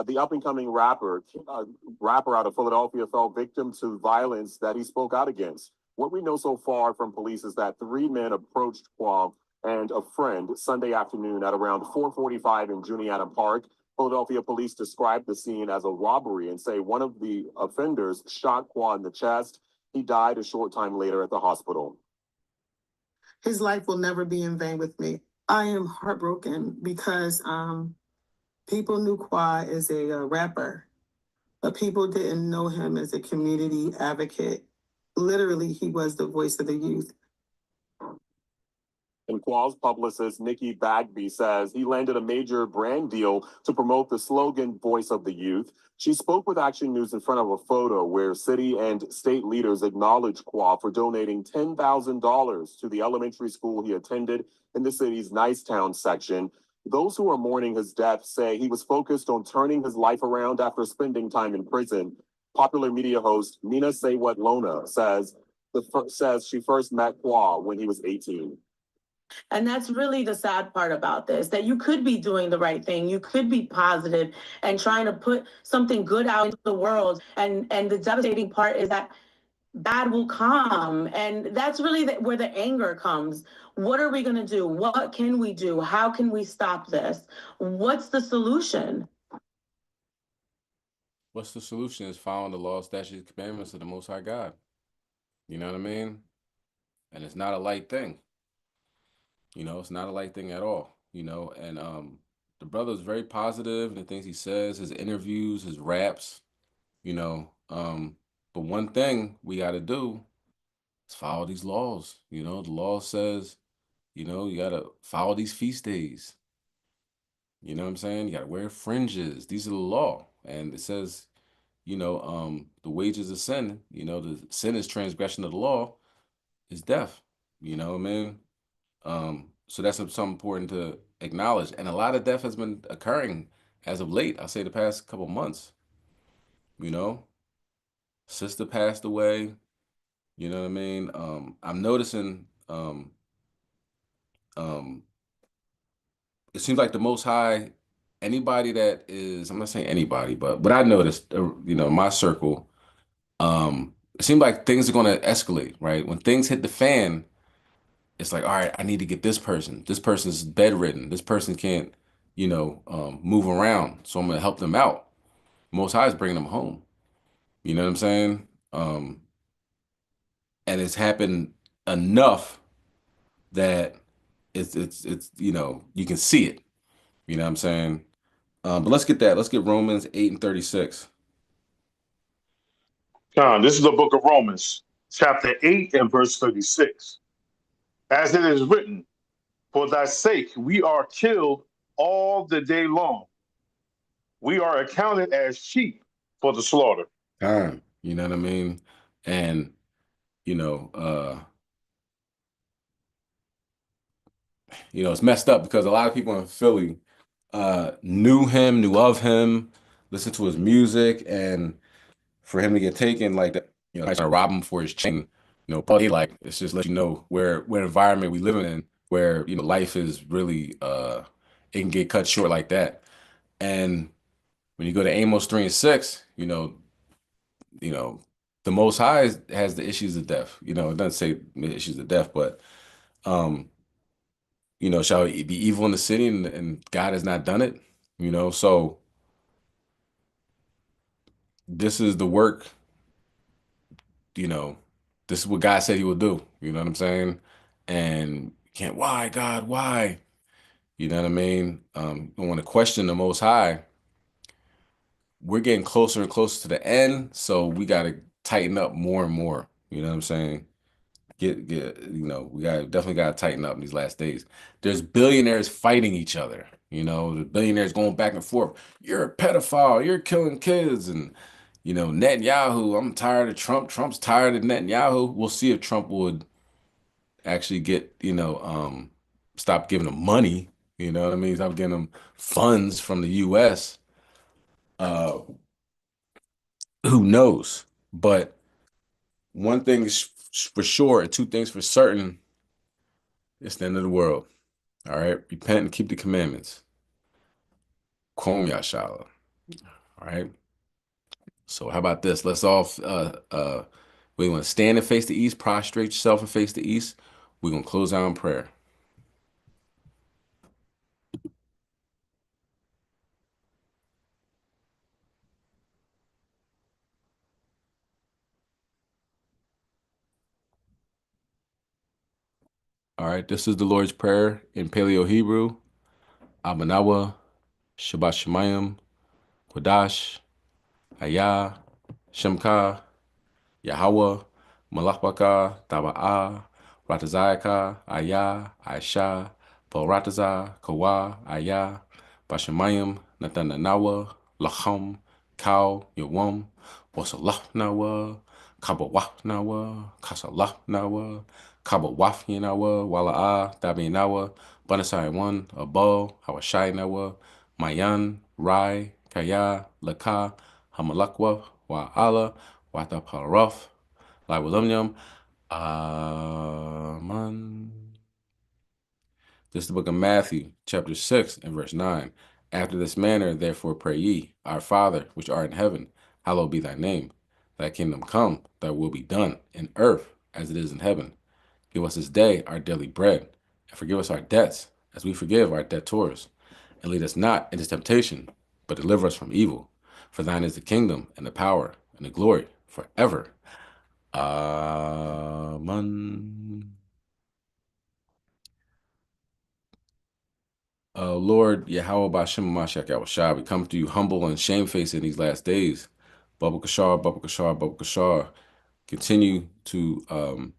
The up-and-coming rapper out of Philadelphia fell victim to violence that he spoke out against. What we know so far from police is that 3 men approached Qua and a friend Sunday afternoon at around 4:45 in Juniata Park. Philadelphia police described the scene as a robbery and say one of the offenders shot Qua in the chest. He died a short time later at the hospital. His life will never be in vain with me. I am heartbroken because people knew Qua as a rapper, but people didn't know him as a community advocate. Literally, he was the voice of the youth. And Qua's publicist, Nikki Bagby, says he landed a major brand deal to promote the slogan, Voice of the Youth. She spoke with Action News in front of a photo where city and state leaders acknowledged Qua for donating $10,000 to the elementary school he attended in the city's Nicetown section. Those who are mourning his death say he was focused on turning his life around after spending time in prison. Popular media host Nina Saywat Lona says she first met Qua when he was 18. And that's really the sad part about this, that you could be doing the right thing. You could be positive and trying to put something good out into the world. And the devastating part is that bad will come. And that's really where the anger comes. What are we going to do? What can we do? How can we stop this? What's the solution? What's the solution? Is following the law, statutes, commandments of the Most High God. You know what I mean? And it's not a light thing. You know, it's not a light thing at all, you know, and the brother is very positive in the things he says, his interviews, his raps, you know, but one thing we got to do is follow these laws. You know, the law says, you know, you got to follow these feast days. You know what I'm saying? You got to wear fringes. These are the law. And it says, you know, the wages of sin, you know, the sin is transgression of the law is death. You know what I mean? So that's something important to acknowledge. And a lot of death has been occurring as of late. I'll say the past couple months. You know, sister passed away. You know what I mean? I'm noticing it seems like the Most High, anybody that is, I'm not saying anybody, but what I noticed, you know, my circle, it seemed like things are going to escalate, right? When things hit the fan, it's like, all right, I need to get this person. This person's bedridden. This person can't, you know, move around. So I'm going to help them out. Most High is bringing them home. You know what I'm saying? And it's happened enough that it's you know, you can see it. You know what I'm saying? But let's get that. Let's get Romans 8:36. John, this is the book of Romans, chapter 8 and verse 36. As it is written, for thy sake we are killed all the day long. We are accounted as sheep for the slaughter. You know what I mean? And, you know, it's messed up because a lot of people in Philly knew him, knew of him, listened to his music, and for him to get taken like that, you know, trying to rob him for his chain, you know, probably like it's just let you know where environment we living in where, you know, life is really it can get cut short like that. And when you go to Amos 3 and 6, you know, the Most High has the issues of death. You know, it doesn't say the issues of death, but um, you know, shall it be evil in the city and God has not done it? You know, so this is the work, you know, this is what God said he will do. You know what I'm saying? And can't, why, God, why? You know what I mean? Don't want to question the Most High. We're getting closer and closer to the end, so we got to tighten up more and more. You know what I'm saying? You know, we definitely got to tighten up in these last days. There's billionaires fighting each other. You know, the billionaires going back and forth. You're a pedophile. You're killing kids. And, you know, Netanyahu, I'm tired of Trump. Trump's tired of Netanyahu. We'll see if Trump would actually get, stop giving them money. You know what I mean? Stop giving them funds from the U.S. Uh, who knows? But one thing is for sure, and two things for certain, it's the end of the world. All right, repent and keep the commandments. Kwon Yashala. All right. So how about this? Let's all we want to stand and face the east, prostrate yourself and face the east. We're gonna close out in prayer. All right, this is the Lord's Prayer in Paleo Hebrew. Abanawa, Shabbat Shemayim, Kodash, Hayah, Shemka, Yahweh, Malachbaka, Taba'a, Ratazayaka, Ayah, Aisha, Porataza, Kawa, Ayah, Bashamayim, Natananawa, Lacham, Kau, Yawam, Wasalachnawa, Kabawachnawa, Kasalachnawa, Kabawafyanawa, Wala'a, Dabinawa, Banasai 1, Abo, Hawashai Mayan, Rai, Kaya, Laka, Hamalakwa, Wa'ala, Wata Paraf, Lai William, Aman. This is the book of Matthew, chapter 6, and verse 9. After this manner, therefore, pray ye, Our Father, which art in heaven, hallowed be thy name. Thy kingdom come, thy will be done, in earth as it is in heaven. Give us this day our daily bread, and forgive us our debts, as we forgive our debtors. And lead us not into temptation, but deliver us from evil. For thine is the kingdom, and the power, and the glory, forever. Amen. Lord Yahweh Bashem Mashiach Yahushua, we come to you humble and shamefaced in these last days. Baba Kashar, Baba Kashar, Baba Kashar. Continue to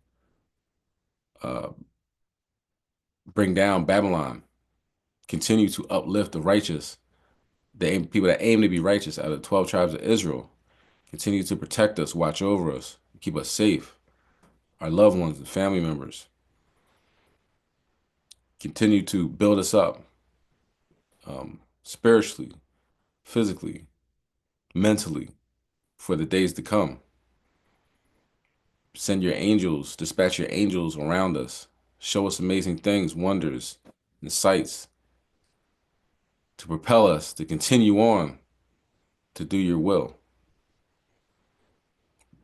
bring down Babylon. Continue to uplift the righteous, people that aim to be righteous out of the 12 tribes of Israel. Continue to protect us, watch over us, keep us safe, our loved ones and family members. Continue to build us up spiritually, physically, mentally for the days to come. Send your angels, dispatch your angels around us. Show us amazing things, wonders, and sights to propel us to continue on to do your will.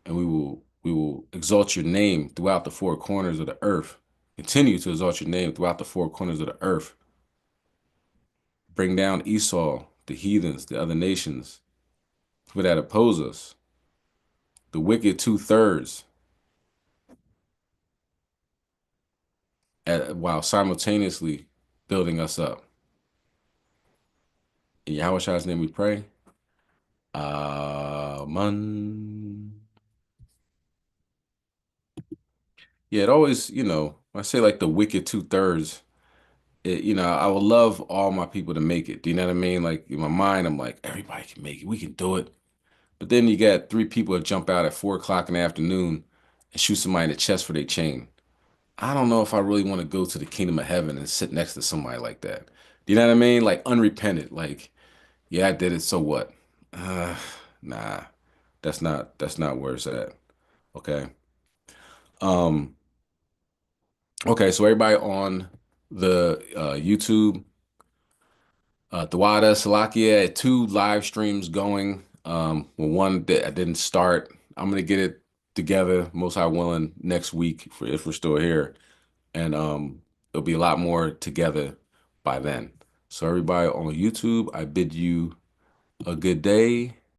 And we will exalt your name throughout the four corners of the earth. Continue to exalt your name throughout the four corners of the earth. Bring down Esau, the heathens, the other nations, people that oppose us, the wicked 2/3, while simultaneously building us up. In Yahweh's name we pray. Amen. Yeah, it always, when I say like the wicked 2/3, I would love all my people to make it. Do you know what I mean? Like in my mind, I'm like, everybody can make it. We can do it. But then you got 3 people that jump out at 4 o'clock in the afternoon and shoot somebody in the chest for their chain. I don't know if I really want to go to the kingdom of heaven and sit next to somebody like that. Do you know what I mean? Like unrepentant. Like, yeah, I did it. So what? Nah, that's not where it's at. Okay. Okay. So everybody on the YouTube. Tawada Salakia had 2 live streams going. One that I didn't start. I'm gonna get it together, most high willing, next week if we're still here, and there'll be a lot more together by then. So everybody on YouTube, I bid you a good day